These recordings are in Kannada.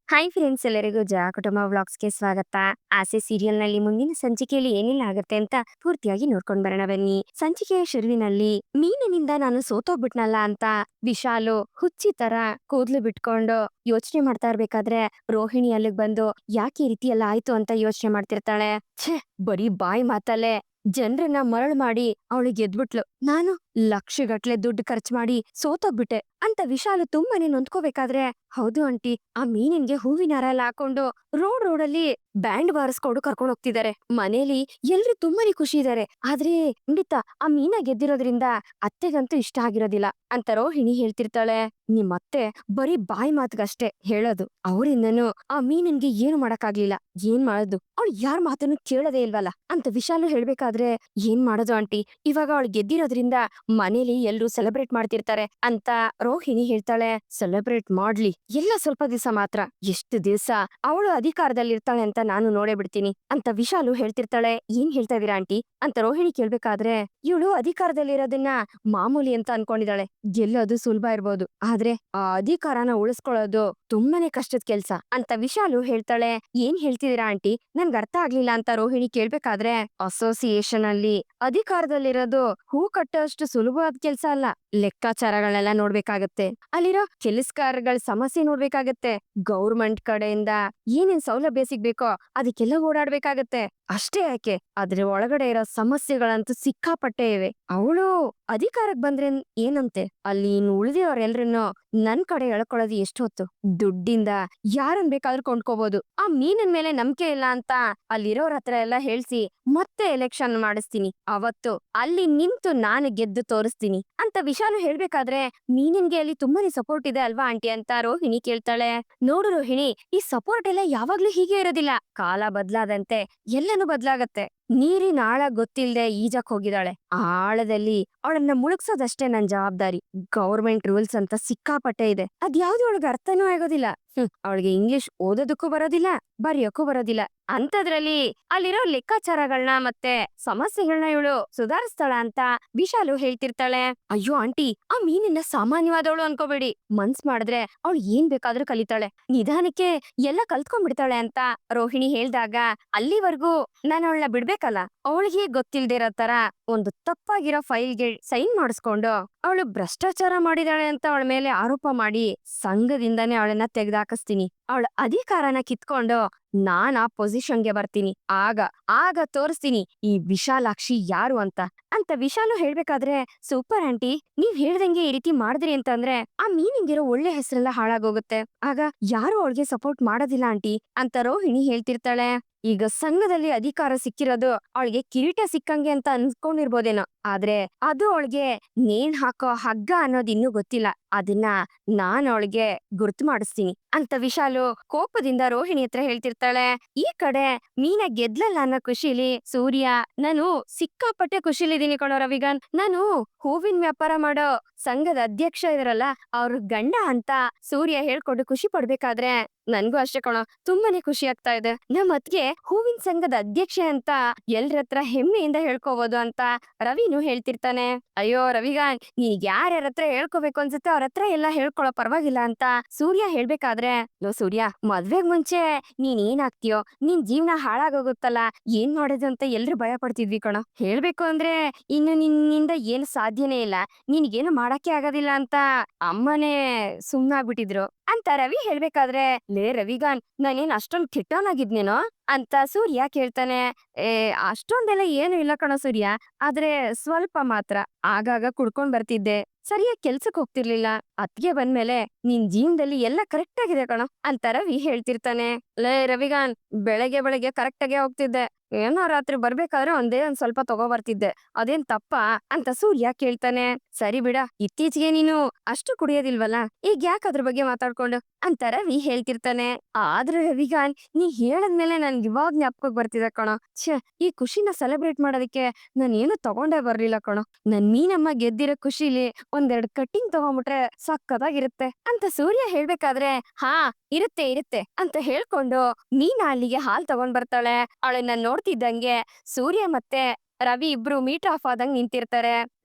ಹಾಯ್ ಫ್ರೆಂಡ್ಸ್, ಎಲ್ಲರಿಗೂ ಕುಟುಂಬ ವ್ಲಾಗ್ಸ್ಗೆ ಸ್ವಾಗತ. ಆಸೆ ಸೀರಿಯಲ್ ನಲ್ಲಿ ಮುಂದಿನ ಸಂಚಿಕೆಯಲ್ಲಿ ಏನೆಲ್ಲ ಆಗುತ್ತೆ ಅಂತ ಪೂರ್ತಿಯಾಗಿ ನೋಡ್ಕೊಂಡ್ ಬರೋಣ ಬನ್ನಿ. ಸಂಚಿಕೆಯ ಶುರುವಿನಲ್ಲಿ ಮೀನಿನಿಂದ ನಾನು ಸೋತೋಗ್ಬಿಟ್ನಲ್ಲ ಅಂತ ವಿಶಾಲು ಹುಚ್ಚಿ ತರ ಕೂದ್ಲು ಬಿಟ್ಕೊಂಡು ಯೋಚನೆ ಮಾಡ್ತಾ ಇರ್ಬೇಕಾದ್ರೆ ರೋಹಿಣಿ ಅಲ್ಲಿಗ್ ಬಂದು ಯಾಕೆ ಈ ರೀತಿ ಎಲ್ಲ ಆಯ್ತು ಅಂತ ಯೋಚನೆ ಮಾಡ್ತಿರ್ತಾಳೆ. ಛೇ, ಬರೀ ಬಾಯಿ ಮಾತಲ್ಲೇ ಜನರನ್ನ ಮರಳು ಮಾಡಿ ಅವಳಿಗೆ ಎದ್ಬಿಟ್ಲು. ನಾನು ಲಕ್ಷಗಟ್ಲೆ ದುಡ್ಡು ಖರ್ಚು ಮಾಡಿ ಸೋತೋಗ್ಬಿಟ್ಟೆ ಅಂತ ವಿಶಾಲು ತುಂಬಾನೇ ನೊಂದ್ಕೋಬೇಕಾದ್ರೆ, ಹೌದು ಆಂಟಿ, ಆ ಮೀನಿನ್ಗೆ ಹೂವಿನ ಹಾರ ಎಲ್ಲ ಹಾಕೊಂಡು ರೋಡಲ್ಲಿ ಬ್ಯಾಂಡ್ ಬಾರಿಸ್ಕೊಂಡು ಕರ್ಕೊಂಡು ಹೋಗ್ತಿದ್ದಾರೆ. ಮನೇಲಿ ಎಲ್ರು ತುಂಬಾನೇ ಖುಷಿ ಇದಾರೆ. ಆದ್ರೆ ಖಂಡಿತ ಆ ಮೀನ ಗೆದ್ದಿರೋದ್ರಿಂದ ಅತ್ತೆಗಂತೂ ಇಷ್ಟ ಆಗಿರೋದಿಲ್ಲ ಅಂತ ರೋಹಿಣಿ ಹೇಳ್ತಿರ್ತಾಳೆ. ನಿಮ್ಮತ್ತೆ ಬರೀ ಬಾಯಿ ಮಾತ್ಗಷ್ಟೇ ಹೇಳೋದು, ಅವರಿಂದನು ಆ ಮೀನಿನ್ಗೆ ಏನು ಮಾಡಕ್ಕಾಗ್ಲಿಲ್ಲ. ಏನ್ ಮಾಡೋದು, ಅವಳು ಯಾರ ಮಾತನ್ನು ಕೇಳೋದೇ ಇಲ್ವಲ್ಲ ಅಂತ ವಿಶಾಲು ಹೇಳ್ಬೇಕಾದ್ರೆ, ಏನ್ ಮಾಡೋದು ಆಂಟಿ, ಇವಾಗ ಅವಳು ಗೆದ್ದಿರೋದ್ರಿಂದ ಮನೇಲಿ ಎಲ್ರು ಸೆಲೆಬ್ರೇಟ್ ಮಾಡ್ತಿರ್ತಾರೆ ಅಂತ ರೋಹಿಣಿ ಹೇಳ್ತಾಳೆ. ಸೆಲೆಬ್ರೇಟ್ ಮಾಡ್ಲಿ, ಎಲ್ಲ ಸ್ವಲ್ಪ ದಿವಸ ಮಾತ್ರ, ಎಷ್ಟು ದಿವಸ ಅವಳು ಅಧಿಕಾರದಲ್ಲಿ ಇರ್ತಾಳೆ ಅಂತ ನಾನು ನೋಡೇ ಬಿಡ್ತೀನಿ ಅಂತ ವಿಶಾಲು ಹೇಳ್ತಿರ್ತಾಳೆ. ಏನ್ ಹೇಳ್ತಾ ಇದೀರಾ ಆಂಟಿ ಅಂತ ರೋಹಿಣಿ ಕೇಳ್ಬೇಕಾದ್ರೆ, ಇವಳು ಅಧಿಕಾರದಲ್ಲಿರೋದನ್ನ ಮಾಮೂಲಿ ಅಂತ ಅನ್ಕೊಂಡಿದ್ದಾಳೆ. ಗೆಲ್ಲೋದು ಸುಲಭ ಇರ್ಬೋದು, ಆದ್ರೆ ಆ ಅಧಿಕಾರನ ಉಳಿಸ್ಕೊಳ್ಳೋದು ತುಂಬಾನೇ ಕಷ್ಟದ ಕೆಲ್ಸ ಅಂತ ವಿಶಾಲು ಹೇಳ್ತಾಳೆ. ಏನ್ ಹೇಳ್ತಿದೀರಾ ಆಂಟಿ, ನನ್ಗೆ ಅರ್ಥ ಆಗ್ಲಿಲ್ಲ ಅಂತ ರೋಹಿಣಿ ಕೇಳ್ಬೇಕಾದ್ರೆ, ಅಸೋಸಿಯೇಷನ್ ಅಲ್ಲಿ ಅಧಿಕಾರದಲ್ಲಿರೋದು ಹೂ ಕಟ್ಟೋಷ್ಟು ಸುಲಭವಾದ ಕೆಲ್ಸ ಅಲ್ಲ. ಲೆಕ್ಕಾಚಾರಗಳೆಲ್ಲ ನೋಡ್ಬೇಕಾಗತ್ತೆ, ಅಲ್ಲಿರೋ ಕೆಲಸಗಾರಗಳ ಸಮಸ್ಯೆ ನೋಡ್ಬೇಕಾಗತ್ತೆ, ಗೌರ್ಮೆಂಟ್ ಕಡೆಯಿಂದ ಏನೇನ್ ಸೌಲಭ್ಯ ಸಿಗ್ಬೇಕೋ ಅದಕ್ಕೆಲ್ಲ ಓಡಾಡ್ಬೇಕಾಗತ್ತೆ. ಅಷ್ಟೇ ಯಾಕೆ, ಅದ್ರ ಒಳಗಡೆ ಇರೋ ಸಮಸ್ಯೆಗಳಂತೂ ಸಿಕ್ಕಾಪಟ್ಟೆ ಇವೆ. ಅವಳು ಅಧಿಕಾರಕ್ ಬಂದ್ರೆ ಏನಂತೆ, ಅಲ್ಲಿ ಇನ್ನು ಉಳಿದಿರೋರೆಲ್ರನ್ನು ನನ್ ಕಡೆ ಎಳ್ಕೊಳ್ಳೋದು ಎಷ್ಟೊತ್ತು. ದುಡ್ಡಿಂದ ಯಾರನ್ ಬೇಕಾದ್ರೂ ಕೊಂಡ್ಕೋಬಹುದು. ಆ ಮೀನಿನ ಮೇಲೆ ನಂಬಿಕೆ ಇಲ್ಲ ಅಂತ ಅಲ್ಲಿರೋರ್ ಹತ್ರ ಎಲ್ಲ ಹೇಳ್ಸಿ ಮತ್ತೆ ಎಲೆಕ್ಷನ್ ಮಾಡಿಸ್ತೀನಿ. ಅವತ್ತು ಅಲ್ಲಿ ನಿಂತು ನಾನು ಗೆದ್ದು ತೋರಿಸ್ತೀನಿ ಅಂತ ವಿಶಾಲು ಹೇಳ್ಬೇಕಾದ್ರೆ, ಮೀನಿನ್ಗೆ ಅಲ್ಲಿ ತುಂಬಾನೇ ಸಪೋರ್ಟ್ ಇದೆ ಅಲ್ವಾ ಆಂಟಿ ಅಂತ ರೋಹಿಣಿ ಕೇಳ್ತಾಳೆ. ನೋಡು ರೋಹಿಣಿ, ಈ ಸಪೋರ್ಟ್ ಎಲ್ಲ ಯಾವಾಗ್ಲೂ ಹೀಗೆ ಇರೋದಿಲ್ಲ. ಕಾಲ ಬದ್ಲಾದಂತೆ ಎಲ್ಲನೂ ಬದ್ಲಾಗತ್ತೆ. ನೀರಿನ ಆಳ ಗೊತ್ತಿಲ್ದೆ ಈಜಕ್ ಹೋಗಿದ್ದಾಳೆ. ಆ ಆಳದಲ್ಲಿ ಅವಳನ್ನ ಮುಳುಗ್ಸೋದಷ್ಟೇ ನನ್ ಜವಾಬ್ದಾರಿ. ಗೌರ್ಮೆಂಟ್ ರೂಲ್ಸ್ ಅಂತ ಸಿಕ್ಕಾಪಟ್ಟೆ ಇದೆ, ಅದ್ಯಾವ್ದು ಅವಳಿಗೆ ಅರ್ಥನೂ ಆಗೋದಿಲ್ಲ. ಅವಳಿಗೆ ಇಂಗ್ಲಿಷ್ ಓದೋದಕ್ಕೂ ಬರೋದಿಲ್ಲ, ಬರೆಯೋಕ್ಕೂ ಬರೋದಿಲ್ಲ. ಅಂತದ್ರಲ್ಲಿ ಅಲ್ಲಿರೋ ಲೆಕ್ಕಾಚಾರಗಳನ್ನ ಮತ್ತೆ ಸಮಸ್ಯೆಗಳನ್ನ ಇವಳು ಸುಧಾರಿಸ್ತಾಳ ಅಂತ ವಿಶಾಲು ಹೇಳ್ತಿರ್ತಾಳೆ. ಅಯ್ಯೋ ಆಂಟಿ, ಆ ಮೀನಿನ ಸಾಮಾನ್ಯವಾದವಳು ಅನ್ಕೋಬೇಡಿ. ಮನ್ಸ್ ಮಾಡಿದ್ರೆ ಅವಳು ಏನ್ ಬೇಕಾದ್ರೂ ಕಲಿತಾಳೆ, ನಿಧಾನಕ್ಕೆ ಎಲ್ಲ ಕಲ್ತ್ಕೊಂಡ್ಬಿಡ್ತಾಳೆ ಅಂತ ರೋಹಿಣಿ ಹೇಳ್ದಾಗ, ಅಲ್ಲಿವರೆಗೂ ನಾನು ಅವಳನ್ನ ಬಿಡ್ಬೇಕಲ್ಲ. ಅವಳಿಗೆ ಗೊತ್ತಿಲ್ದೇ ಇರೋ ತರ ಒಂದು ತಪ್ಪಾಗಿರೋ ಫೈಲ್ಗೆ ಸೈನ್ ಮಾಡಿಸ್ಕೊಂಡು ಅವಳು ಭ್ರಷ್ಟಾಚಾರ ಮಾಡಿದಾಳೆ ಅಂತ ಅವಳ ಮೇಲೆ ಆರೋಪ ಮಾಡಿ ಸಂಘದಿಂದಾನೇ ಅವಳನ್ನ ತೆಗೆದಾಕಿಸ್ತೀನಿ. ಅವಳ ಅಧಿಕಾರನ ಕಿತ್ಕೊಂಡು ನಾನ್ ಆ ಪೊಸಿಷನ್ಗೆ ಬರ್ತೀನಿ. ಆಗ ತೋರಿಸ್ತೀನಿ ಈ ವಿಶಾಲಾಕ್ಷಿ ಯಾರು ಅಂತ ವಿಶಾಲು ಹೇಳ್ಬೇಕಾದ್ರೆ, ಸೂಪರ್ ಆಂಟಿ, ನೀವ್ ಹೇಳ್ದಂಗೆ ಈ ರೀತಿ ಮಾಡಿದ್ರಿ ಅಂತಂದ್ರೆ ಆ ಮೀನಿಂಗಿರೋ ಒಳ್ಳೆ ಹೆಸರೆಲ್ಲ ಹಾಳಾಗೋಗುತ್ತೆ. ಆಗ ಯಾರು ಅವಳಿಗೆ ಸಪೋರ್ಟ್ ಮಾಡೋದಿಲ್ಲ ಆಂಟಿ ಅಂತ ರೋಹಿಣಿ ಹೇಳ್ತಿರ್ತಾಳೆ. ಈಗ ಸಂಘದಲ್ಲಿ ಅಧಿಕಾರ ಸಿಕ್ಕಿರೋದು ಅವಳಿಗೆ ಕಿರೀಟ ಸಿಕ್ಕಂಗೆ ಅಂತ ಅನ್ಸ್ಕೊಂಡಿರ್ಬೋದೇನೋ, ಆದ್ರೆ ಅದು ಅವಳಿಗೆ ನೇಣ್ ಹಾಕೋ ಹಗ್ಗ ಅನ್ನೋದು ಇನ್ನೂ ಗೊತ್ತಿಲ್ಲ. ಅದನ್ನ ನಾನ್ ಅವಳಿಗೆ ಗುರ್ತು ಮಾಡಿಸ್ತೀನಿ ಅಂತ ವಿಶಾಲು ಕೋಪದಿಂದ ರೋಹಿಣಿ ಹತ್ರ ಹೇಳ್ತಿರ್ತಾಳೆ. ಈ ಕಡೆ ಮೀನ ಗೆದ್ಲಲ್ಲ ಅನ್ನೋ ಖುಷಿಲಿ ಸೂರ್ಯ, ನಾನು ಸಿಕ್ಕಾಪಟ್ಟೆ ಖುಷಿಲಿದ್ದೀನಿ ಕಣೋ ರವಿಗಾನ್. ನಾನು ಹೂವಿನ ವ್ಯಾಪಾರ ಮಾಡೋ ಸಂಘದ ಅಧ್ಯಕ್ಷ ಇದಾರಲ್ಲ ಅವ್ರ ಗಂಡ ಅಂತ ಸೂರ್ಯ ಹೇಳ್ಕೊಂಡು ಖುಷಿ ಪಡ್ಬೇಕಾದ್ರೆ ನನ್ಗೂ ಅಷ್ಟೇ ಕಣೋ, ತುಂಬಾನೇ ಖುಷಿ ಆಗ್ತಾ ಇದೆ. ನಮ್ಮ ಅತ್ಗೆ ಹೂವಿನ ಸಂಘದ ಅಧ್ಯಕ್ಷೆ ಅಂತ ಎಲ್ರ ಹತ್ರ ಹೆಮ್ಮೆಯಿಂದ ಹೇಳ್ಕೋಬಹುದು ಅಂತ ರವಿನು ಹೇಳ್ತಿರ್ತಾನೆ. ಅಯ್ಯೋ ರವಿಗಾನ್, ನೀನ್ ಯಾರ್ಯಾರ ಹತ್ರ ಹೇಳ್ಕೋಬೇಕು ಅನ್ಸುತ್ತೆ ಅವ್ರ ಹತ್ರ ಎಲ್ಲ ಹೇಳ್ಕೊಳೋ, ಪರವಾಗಿಲ್ಲ ಅಂತ ಸೂರ್ಯ ಹೇಳ್ಬೇಕಾದ್ರೆ, ಲೋ ಸೂರ್ಯ, ಮದ್ವೆಗ್ ಮುಂಚೆ ನೀನ್ ಏನಾಗ್ತೀಯೋ, ನಿನ್ ಜೀವನ ಹಾಳಾಗೋಗುತ್ತಲ್ಲ, ಏನ್ ಮಾಡೋದು ಅಂತ ಎಲ್ರು ಭಯ ಪಡ್ತಿದ್ವಿ ಕಣೋ. ಹೇಳ್ಬೇಕು ಅಂದ್ರೆ ಇನ್ನು ನಿನ್ನಿಂದ ಏನು ಸಾಧ್ಯನೇ ಇಲ್ಲ, ನಿನ್ಗೇನು ಮಾಡಕ್ಕೆ ಆಗೋದಿಲ್ಲ ಅಂತ ಅಮ್ಮನೇ ಸುಮ್ನಾಗ್ಬಿಟ್ಟಿದ್ರು ಅಂತ ರವಿ ಹೇಳ್ಬೇಕಾದ್ರೆ, ಲೇ ರವಿಗಾನ್, ನಾನೇನ್ ಅಷ್ಟೊಂದ್ ಕೆಟ್ಟವನಾಗಿದ್ನೇನೋ ಅಂತ ಸೂರ್ಯ ಕೇಳ್ತಾನೆ. ಅಷ್ಟೊಂದೆಲ್ಲ ಏನು ಇಲ್ಲ ಕಣೋ ಸೂರ್ಯ, ಆದ್ರೆ ಸ್ವಲ್ಪ ಮಾತ್ರ ಆಗಾಗ ಕುಡ್ಕೊಂಡ್ ಬರ್ತಿದ್ದೆ, ಸರಿಯಾಗಿ ಕೆಲ್ಸಕ್ ಹೋಗ್ತಿರ್ಲಿಲ್ಲ. ಅತ್ಗೆ ಬಂದ್ಮೇಲೆ ನಿನ್ ಜೀವನದಲ್ಲಿ ಎಲ್ಲ ಕರೆಕ್ಟ್ ಆಗಿದೆ ಕಣೋ ಅಂತ ರವಿ ಹೇಳ್ತಿರ್ತಾನೆ. ಲೇ ರವಿಗಾನ್, ಬೆಳಗ್ಗೆ ಕರೆಕ್ಟ್ ಆಗೇ ಹೋಗ್ತಿದ್ದೆ, ಏನೋ ರಾತ್ರಿ ಬರ್ಬೇಕಾದ್ರೆ ಒಂದ್ ಸ್ವಲ್ಪ ತಗೋ ಬರ್ತಿದ್ದೆ, ಅದೇನ್ ತಪ್ಪಾ ಅಂತ ಸೂರ್ಯ ಕೇಳ್ತಾನೆ. ಸರಿ ಬಿಡ, ಇತ್ತೀಚೆಗೆ ನೀನು ಅಷ್ಟು ಕುಡಿಯೋದಿಲ್ವಲ್ಲ, ಈಗ ಯಾಕೆ ಅದ್ರ ಬಗ್ಗೆ ಮಾತಾಡ್ಕೊಂಡು ಅಂತ ರವಿ ಹೇಳ್ತಿರ್ತಾನೆ. ಆದ್ರೆ ರವಿಗಾನ್, ನೀ ಹೇಳದ್ಮೇಲೆ ನನ್ಗೆ ಇವಾಗ ಜ್ಞಾಪಕಕ್ಕೆ ಬರ್ತಿದೆ ಕಣೋ. ಛೇ, ಈ ಖುಷಿನ ಸೆಲೆಬ್ರೇಟ್ ಮಾಡೋದಕ್ಕೆ ನಾನು ಏನು ತಗೊಂಡೇ ಬರ್ಲಿಲ್ಲ ಕಣೋ. ನನ್ ಮೀನಮ್ಮ ಗೆದ್ದಿರೋ ಖುಷಿಲಿ ಒಂದೆರಡು ಕಟ್ಟಿಂಗ್ ತಗೊಂಡ್ಬಿಟ್ರೆ ಸಕ್ಕತ್ತಾಗಿರುತ್ತೆ ಅಂತ ಸೂರ್ಯ ಹೇಳ್ಬೇಕಾದ್ರೆ, ಹಾ ಇರುತ್ತೆ ಅಂತ ಹೇಳ್ಕೊಂಡು ಮೀನಾ ಅಲ್ಲಿಗೆ ಹಾಲ್ ತಗೊಂಡ್ ಬರ್ತಾಳೆ. ಅವಳನ್ನ ನೋಡ್ತಿದ್ದಂಗೆ ಸೂರ್ಯ ಮತ್ತೆ ರವಿ ಇಬ್ರು ಮೀಟ್ ಆಫ್ ಆದಂಗ್ ನಿಂತಿರ್ತಾರೆ.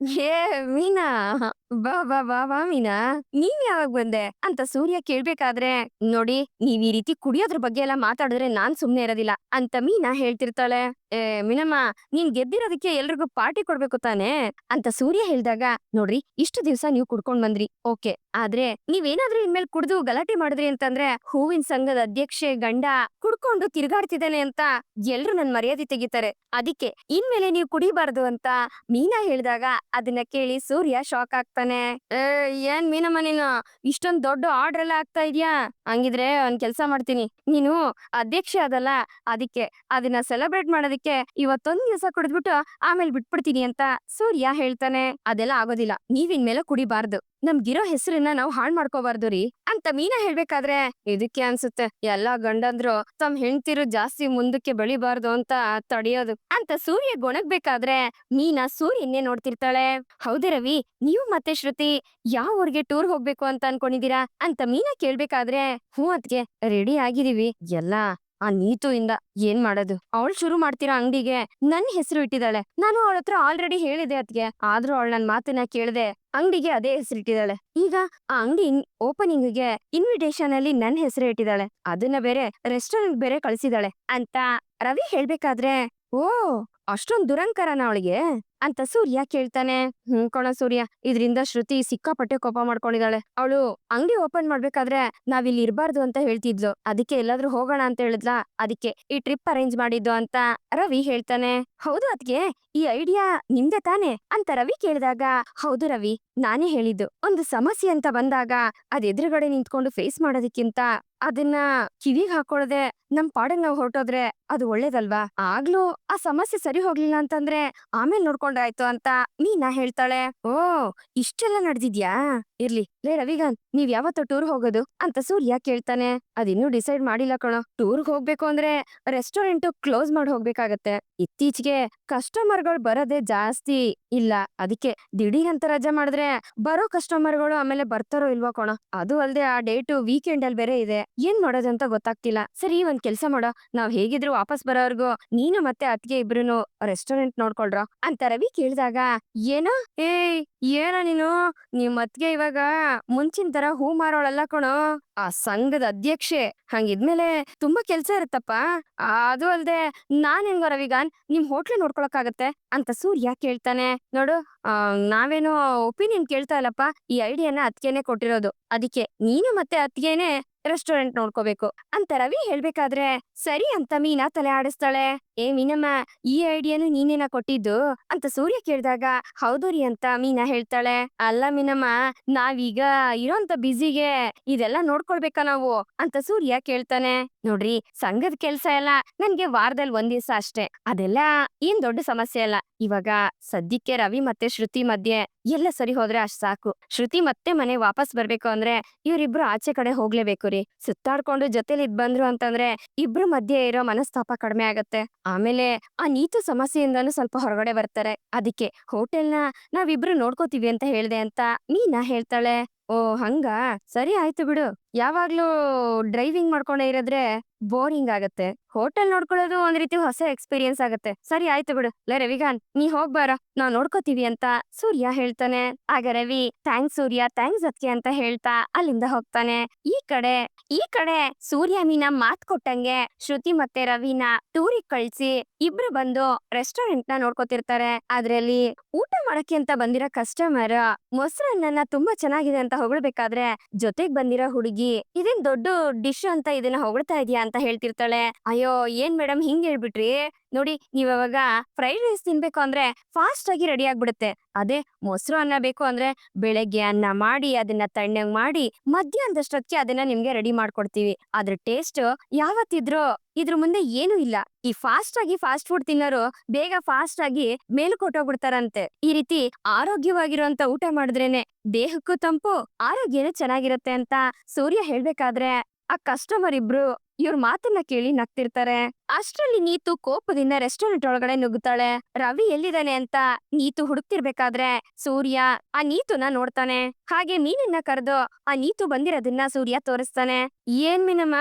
ಏ ಮೀನಾ, ಬಾ ಬಾ ಬಾ ಬಾ ಮೀನಾ, ನೀವ್ ಯಾವಾಗ ಬಂದೆ ಅಂತ ಸೂರ್ಯ ಕೇಳ್ಬೇಕಾದ್ರೆ, ನೋಡಿ ನೀವ್ ಈ ರೀತಿ ಕುಡಿಯೋದ್ರ ಬಗ್ಗೆ ಎಲ್ಲ ಮಾತಾಡಿದ್ರೆ ನಾನ್ ಸುಮ್ನೆ ಇರೋದಿಲ್ಲ ಅಂತ ಮೀನಾ ಹೇಳ್ತಿರ್ತಾಳೆ. ಏ ಮೀನಮ್ಮ, ನೀನ್ ಗೆದ್ದಿರೋದಕ್ಕೆ ಎಲ್ರಿಗೂ ಪಾರ್ಟಿ ಕೊಡ್ಬೇಕು ತಾನೇ ಅಂತ ಸೂರ್ಯ ಹೇಳ್ದಾಗ, ನೋಡ್ರಿ ಇಷ್ಟು ದಿವ್ಸ ನೀವ್ ಕುಡ್ಕೊಂಡ್ ಬಂದ್ರಿ, ಓಕೆ, ಆದ್ರೆ ನೀವೇನಾದ್ರೂ ಇನ್ಮೇಲ್ ಕುಡ್ದು ಗಲಾಟೆ ಮಾಡಿದ್ರಿ ಅಂತಂದ್ರೆ ಹೂವಿನ ಸಂಘದ ಅಧ್ಯಕ್ಷೆ ಗಂಡ ಕುಡ್ಕೊಂಡು ತಿರ್ಗಾಡ್ತಿದ್ದಾನೆ ಅಂತ ಎಲ್ರು ನನ್ ಮರ್ಯಾದೆ ತೆಗಿತಾರೆ. ಅದಕ್ಕೆ ಇನ್ಮೇಲೆ ನೀವು ಕುಡಿಬಾರ್ದು ಅಂತ ಮೀನಾ ಹೇಳ್ದಾಗ ಅದನ್ನ ಕೇಳಿ ಸೂರ್ಯ ಶಾಕ್ ಆಗ್ತಾನೆ. ಏ ಏನ್ ಮೀನಮ್ಮ, ನೀನು ಇಷ್ಟೊಂದ್ ದೊಡ್ಡ ಆರ್ಡರ್ ಎಲ್ಲ ಆಗ್ತಾ ಇದ್ಯಾ? ಹಂಗಿದ್ರೆ ಒಂದ್ ಕೆಲ್ಸ ಮಾಡ್ತೀನಿ, ನೀನು ಅಧ್ಯಕ್ಷೆ ಅದಲ್ಲ, ಅದಕ್ಕೆ ಅದನ್ನ ಸೆಲೆಬ್ರೇಟ್ ಮಾಡೋದಕ್ಕೆ ಇವತ್ತೊಂದ್ ದಿವಸ ಕುಡಿದ್ಬಿಟ್ಟು ಆಮೇಲೆ ಬಿಟ್ಬಿಡ್ತೀನಿ ಅಂತ ಸೂರ್ಯ ಹೇಳ್ತಾನೆ. ಅದೆಲ್ಲ ಆಗೋದಿಲ್ಲ, ನೀವಿನ್ಮೇಲೆ ಕುಡಿಬಾರ್ದು, ನಮ್ಗಿರೋ ಹೆಸರನ್ನ ನಾವು ಹಾಳ್ ಮಾಡ್ಕೋಬಾರ್ದು ರೀ ಅಂತ ಮೀನಾ ಹೇಳ್ಬೇಕಾದ್ರೆ, ಇದಕ್ಕೆ ಅನ್ಸುತ್ತೆ ಎಲ್ಲಾ ಗಂಡಂದ್ರು ತಮ್ ಹೆಂಡ್ತಿರು ಜಾಸ್ತಿ ಮುಂದಕ್ಕೆ ಬೆಳಿಬಾರ್ದು ಅಂತ ತಡೆಯೋದು ಅಂತ ಸೂರ್ಯ ಗೊಣಗ್ಬೇಕಾದ್ರೆ ಮೀನಾ ಸೂರ್ಯನ್ನೇ ನೋಡ್ತಿರ್ತಾಳೆ. ಹೌದೇ ರವಿ, ನೀವು ಮತ್ತೆ ಶ್ರುತಿ ಯಾವ ಊರ್ಗೆ ಟೂರ್ ಹೋಗ್ಬೇಕು ಅಂತ ಅನ್ಕೊಂಡಿದೀರಾ ಅಂತ ಮೀನಾ ಕೇಳ್ಬೇಕಾದ್ರೆ, ಹ್ಞೂ ಅದ್ಕೆ ರೆಡಿ ಆಗಿದೀವಿ, ಎಲ್ಲಾ ಆ ನೀತು ಇಂದ ಏನ್ ಮಾಡೋದು, ಅವಳು ಶುರು ಮಾಡ್ತಿರೋ ಅಂಗಡಿಗೆ ನನ್ ಹೆಸರು ಇಟ್ಟಿದ್ದಾಳೆ. ನಾನು ಅವಳ ಹತ್ರ ಆಲ್ರೆಡಿ ಹೇಳಿದೆ ಅದ್ಗೆ, ಆದ್ರೂ ಅವಳು ನನ್ ಮಾತನ್ನ ಕೇಳ್ದೆ ಅಂಗಡಿಗೆ ಅದೇ ಹೆಸರು ಇಟ್ಟಿದ್ದಾಳೆ. ಈಗ ಆ ಅಂಗಡಿ ಓಪನಿಂಗ್ ಗೆ ಇನ್ವಿಟೇಷನ್ ಅಲ್ಲಿ ನನ್ ಹೆಸರು ಇಟ್ಟಿದ್ದಾಳೆ, ಅದನ್ನ ಬೇರೆ ರೆಸ್ಟೋರೆಂಟ್ ಬೇರೆ ಕಳ್ಸಿದಾಳೆ ಅಂತ ರವಿ ಹೇಳ್ಬೇಕಾದ್ರೆ, ಓ ಅಷ್ಟೊಂದ್ ದುರಂಕರನ ಅವಳಿಗೆ ಅಂತ ಸೂರ್ಯ ಕೇಳ್ತಾನೆ. ಕಣ ಸೂರ್ಯ, ಇದ್ರಿಂದ ಶ್ರುತಿ ಸಿಕ್ಕಾಪಟ್ಟೆ ಕೋಪ ಮಾಡ್ಕೊಂಡಿದ್ದಾಳೆ. ಅವಳು ಅಂಗಡಿ ಓಪನ್ ಮಾಡ್ಬೇಕಾದ್ರೆ ನಾವಿಲ್ಲಿ ಇರ್ಬಾರ್ದು ಅಂತ ಹೇಳ್ತಿದ್ಲು, ಅದಕ್ಕೆ ಎಲ್ಲಾದ್ರೂ ಹೋಗೋಣ ಅಂತ ಹೇಳಿದ್ಲಾ, ಅದಕ್ಕೆ ಈ ಟ್ರಿಪ್ ಅರೇಂಜ್ ಮಾಡಿದ್ದು ಅಂತ ರವಿ ಹೇಳ್ತಾನೆ. ಹೌದು ಅದ್ಕೆ ಈ ಐಡಿಯಾ ನಿಮ್ದೆ ತಾನೆ ಅಂತ ರವಿ ಕೇಳಿದಾಗ, ಹೌದು ರವಿ, ನಾನೇ ಹೇಳಿದ್ದು. ಒಂದು ಸಮಸ್ಯೆ ಅಂತ ಬಂದಾಗ ಅದ್ ಎದುರುಗಡೆ ನಿಂತ್ಕೊಂಡು ಫೇಸ್ ಮಾಡೋದಕ್ಕಿಂತ ಅದನ್ನ ಕಿವಿಗ್ ಹಾಕೊಳದೆ ನಮ್ ಪಾಡಿಗೆ ನಾವ್ ಹೊರಟೋದ್ರೆ ಅದು ಒಳ್ಳೇದಲ್ವಾ? ಆಗ್ಲೂ ಆ ಸಮಸ್ಯೆ ಸರಿ ಹೋಗ್ಲಿಲ್ಲ ಅಂತಂದ್ರೆ ಆಮೇಲೆ ನೋಡ್ಕೊಂಡ್ರಾಯ್ತು ಅಂತ ಮೀನಾ ಹೇಳ್ತಾಳೆ. ಓ ಇಷ್ಟೆಲ್ಲ ನಡೆದಿದ್ಯಾ, ಇರ್ಲಿ ಲೇ ರವಿಗಾನ್, ನೀವ್ ಯಾವತ್ತೋ ಟೂರ್ ಹೋಗೋದು ಅಂತ ಸೂರ್ಯ ಕೇಳ್ತಾನೆ. ಅದಿನ್ನೂ ಡಿಸೈಡ್ ಮಾಡಿಲ್ಲ ಕಣೋ, ಟೂರ್ಗ್ ಹೋಗ್ಬೇಕು ಅಂದ್ರೆ ರೆಸ್ಟೋರೆಂಟ್ ಕ್ಲೋಸ್ ಮಾಡಿ ಹೋಗ್ಬೇಕಾಗತ್ತೆ. ಇತ್ತೀಚೆಗೆ ಕಸ್ಟಮರ್ಗಳು ಬರೋದೇ ಜಾಸ್ತಿ ಇಲ್ಲ, ಅದಕ್ಕೆ ದಿಢೀರ್ ಅಂತ ರಜೆ ಮಾಡಿದ್ರೆ ಬರೋ ಕಸ್ಟಮರ್ಗಳು ಆಮೇಲೆ ಬರ್ತಾರೋ ಇಲ್ವೋ ಕಣೋ. ಅದು ಅಲ್ದೆ ಆ ಡೇಟ್ ವೀಕೆಂಡ್ ಅಲ್ಲಿ ಬೇರೆ ಇದೆ, ಏನ್ ಮಾಡೋದಂತ ಗೊತ್ತಾಗ್ತಿಲ್ಲ. ಸರಿ ಒಂದ್ ಕೆಲ್ಸ ಮಾಡೋ, ನಾವ್ ಹೇಗಿದ್ರು ವಾಪಸ್ ಬರೋವರ್ಗು ನೀನು ಮತ್ತೆ ಅತ್ಗೆ ಇಬ್ರುನು ರೆಸ್ಟೋರೆಂಟ್ ನೋಡ್ಕೊಳ್ರ ಅಂತ ರವಿ ಕೇಳಿದಾಗ, ಏನೋ ಏಯ್ ಏನೋ ನೀನು, ನಿಮ್ ಅತ್ಗೆ ಇವಾಗ ಮುಂಚಿನ ತರ ಹೂ ಮಾರೋಳಲ್ಲ ಕಣೋ, ಆ ಸಂಘದ ಅಧ್ಯಕ್ಷೆ. ಹಂಗಿದ್ಮೇಲೆ ತುಂಬಾ ಕೆಲ್ಸ ಇರುತ್ತಪ್ಪ. ಅದು ಅಲ್ದೆ ನಾನ್ ಹೆಂಗೋ ರವಿಗಾನ್ ನಿಮ್ ಹೋಟ್ಲು ನೋಡ್ಕೊಳಕ್ಕಾಗತ್ತೆ ಅಂತ ಸೂರ್ಯ ಕೇಳ್ತಾನೆ. ನೋಡು, ನಾವೇನೋ ಒಪಿನಿಯನ್ ಕೇಳ್ತಾ ಇಲ್ಲಪ್ಪ, ಈ ಐಡಿಯಾನ ಅತ್ಗೆನೆ ಕೊಟ್ಟಿರೋದು, ಅದಕ್ಕೆ ನೀನು ಮತ್ತೆ ಅತ್ಗೆನೆ ರೆಸ್ಟೋರೆಂಟ್ ನೋಡ್ಕೋಬೇಕು ಅಂತ ರವಿ ಹೇಳ್ಬೇಕಾದ್ರೆ, ಸರಿ ಅಂತ ಮೀನಾ ತಲೆ ಆಡಿಸ್ತಾಳೆ. ಏ ಮೀನಮ್ಮ, ಈ ಐಡಿಯಾನು ನೀನೇನ ಕೊಟ್ಟಿದ್ದು ಅಂತ ಸೂರ್ಯ ಕೇಳಿದಾಗ, ಹೌದು ರೀ ಅಂತ ಮೀನಾ ಹೇಳ್ತಾಳೆ. ಅಲ್ಲ ಮೀನಮ್ಮ, ನಾವೀಗ ಇರೋಂತ ಬಿಸಿಗೆ ಇದೆಲ್ಲ ನೋಡ್ಕೊಳ್ಬೇಕಾ ನಾವು ಅಂತ ಸೂರ್ಯ ಕೇಳ್ತಾನೆ. ನೋಡ್ರಿ, ಸಂಘದ ಕೆಲ್ಸ ಎಲ್ಲ ನನ್ಗೆ ವಾರದಲ್ಲಿ ಒಂದ್ ದಿವ್ಸ ಅಷ್ಟೇ, ಅದೆಲ್ಲ ಏನ್ ದೊಡ್ಡ ಸಮಸ್ಯೆ ಅಲ್ಲ. ಇವಾಗ ಸದ್ಯಕ್ಕೆ ರವಿ ಮತ್ತೆ ಶ್ರುತಿ ಮಧ್ಯೆ ಎಲ್ಲ ಸರಿ ಹೋದ್ರೆ ಅಷ್ಟ್ ಸಾಕು. ಶ್ರುತಿ ಮತ್ತೆ ಮನೆ ವಾಪಸ್ ಬರ್ಬೇಕು ಅಂದ್ರೆ ಇವ್ರಿಬ್ರು ಆಚೆ ಕಡೆ ಹೋಗ್ಲೇಬೇಕು ರೀ. ಸುತ್ತಾಡ್ಕೊಂಡು ಜೊತೆಲಿ ಇದ್ ಬಂದ್ರು ಅಂತಂದ್ರೆ ಇಬ್ರು ಮಧ್ಯೆ ಇರೋ ಮನಸ್ತಾಪ ಕಡಿಮೆ ಆಗತ್ತೆ. ಆಮೇಲೆ ಆ ನೀತು ಸಮಸ್ಯೆಯಿಂದಾನು ಸ್ವಲ್ಪ ಹೊರಗಡೆ ಬರ್ತಾರೆ. ಅದಕ್ಕೆ ಹೋಟೆಲ್ನ ನಾವಿಬ್ರು ನೋಡ್ಕೋತೀವಿ ಅಂತ ಹೇಳ್ದೆ ಅಂತ ಮೀನಾ ಹೇಳ್ತಾಳೆ. ಓ ಹಂಗ, ಸರಿ ಆಯ್ತು ಬಿಡು. ಯಾವಾಗ್ಲೂ ಡ್ರೈವಿಂಗ್ ಮಾಡ್ಕೊಂಡೇ ಇರೋದ್ರೆ ಬೋರಿಂಗ್ ಆಗತ್ತೆ, ಹೋಟೆಲ್ ನೋಡ್ಕೊಳ್ಳೋದು ಒಂದ್ ರೀತಿ ಹೊಸ ಎಕ್ಸ್ಪೀರಿಯನ್ಸ್ ಆಗತ್ತೆ. ಸರಿ ಆಯ್ತು ಬಿಡು, ಲೇ ರವಿಗಾನ್ ನೀ ಹೋಗ್ಬಾರ, ನಾವ್ ನೋಡ್ಕೋತೀವಿ ಅಂತ ಸೂರ್ಯ ಹೇಳ್ತಾನೆ. ಆಗ ರವಿ ಥ್ಯಾಂಕ್ಸ್ ಸೂರ್ಯ, ಥ್ಯಾಂಕ್ಸ್ ಅದ್ಕೆ ಅಂತ ಹೇಳ್ತಾ ಅಲ್ಲಿಂದ ಹೋಗ್ತಾನೆ. ಈ ಕಡೆ ಸೂರ್ಯ ಮೀನಾ ಮಾತ್ ಕೊಟ್ಟಂಗೆ ಶ್ರುತಿ ಮತ್ತೆ ರವಿನ ಟೂರಿಗ್ ಕಳ್ಸಿ ಇಬ್ರು ಬಂದು ರೆಸ್ಟೋರೆಂಟ್ ನ ನೋಡ್ಕೋತಿರ್ತಾರೆ. ಅದ್ರಲ್ಲಿ ಊಟ ಮಾಡಕ್ಕೆ ಅಂತ ಬಂದಿರೋ ಕಸ್ಟಮರ್ ಮೊಸರನ್ನ ತುಂಬಾ ಚೆನ್ನಾಗಿದೆ ಅಂತ ಹೊಗಳ್ಬೇಕಾದ್ರೆ ಜೊತೆಗ್ ಬಂದಿರೋ ಹುಡುಗಿ, ಇದೇನ್ ದೊಡ್ಡ ಡಿಶ್ ಅಂತ ಇದನ್ನ ಹೊಗಳ್ತಾ ಇದೀಯಾ ಅಂತ ಹೇಳ್ತಿರ್ತಾಳೆ. ಅಯ್ಯೋ ಏನ್ ಮೇಡಮ್ ಹಿಂಗ್ ಹೇಳ್ಬಿಟ್ರಿ, ನೋಡಿ ನೀವ್ ಅವಾಗ ಫ್ರೈಡ್ ರೈಸ್ ತಿನ್ಬೇಕು ಅಂದ್ರೆ ಫಾಸ್ಟ್ ಆಗಿ ರೆಡಿ ಆಗ್ಬಿಡುತ್ತೆ, ಅದೇ ಮೊಸರು ಅನ್ನ ಬೇಕು ಅಂದ್ರೆ ಬೆಳಗ್ಗೆ ಅನ್ನ ಮಾಡಿ ಅದನ್ನ ತಣ್ಣಗ್ ಮಾಡಿ ಮಧ್ಯಾಹ್ನದಷ್ಟೊತ್ತಿಗೆ ಅದನ್ನ ನಿಮ್ಗೆ ರೆಡಿ ಮಾಡ್ಕೊಡ್ತೀವಿ. ಅದ್ರ ಟೇಸ್ಟ್ ಯಾವತ್ತಿದ್ರು ಇದ್ರ ಮುಂದೆ ಏನೂ ಇಲ್ಲ. ಈ ಫಾಸ್ಟ್ ಆಗಿ ಫಾಸ್ಟ್ ಫುಡ್ ತಿನ್ನೋರು ಬೇಗ ಫಾಸ್ಟ್ ಆಗಿ ಮೇಲುಕೊಟ್ಟೋಗ್ಬಿಡ್ತಾರಂತೆ. ಈ ರೀತಿ ಆರೋಗ್ಯವಾಗಿರುವಂತ ಊಟ ಮಾಡಿದ್ರೇನೆ ದೇಹಕ್ಕೂ ತಂಪು, ಆರೋಗ್ಯನೂ ಚೆನ್ನಾಗಿರುತ್ತೆ ಅಂತ ಸೂರ್ಯ ಹೇಳ್ಬೇಕಾದ್ರೆ ಆ ಕಸ್ಟಮರ್ ಇಬ್ರು ಇವ್ರ ಮಾತನ್ನ ಕೇಳಿ ನಗ್ತಿರ್ತಾರೆ. ಅಷ್ಟ್ರಲ್ಲಿ ನೀತು ಕೋಪದಿಂದ ರೆಸ್ಟೋರೆಂಟ್ ಒಳಗಡೆ ನುಗ್ಗುತ್ತಾಳೆ. ರವಿ ಎಲ್ಲಿದ್ದಾನೆ ಅಂತ ನೀತು ಹುಡುಕ್ತಿರ್ಬೇಕಾದ್ರೆ ಸೂರ್ಯ ಆ ನೀತುನ ನೋಡ್ತಾನೆ. ಹಾಗೆ ಮೀನನ್ನ ಕರೆದು ಆ ನೀತು ಬಂದಿರೋದನ್ನ ಸೂರ್ಯ ತೋರಿಸ್ತಾನೆ. ಏನ್ ಮೀನಮ್ಮ,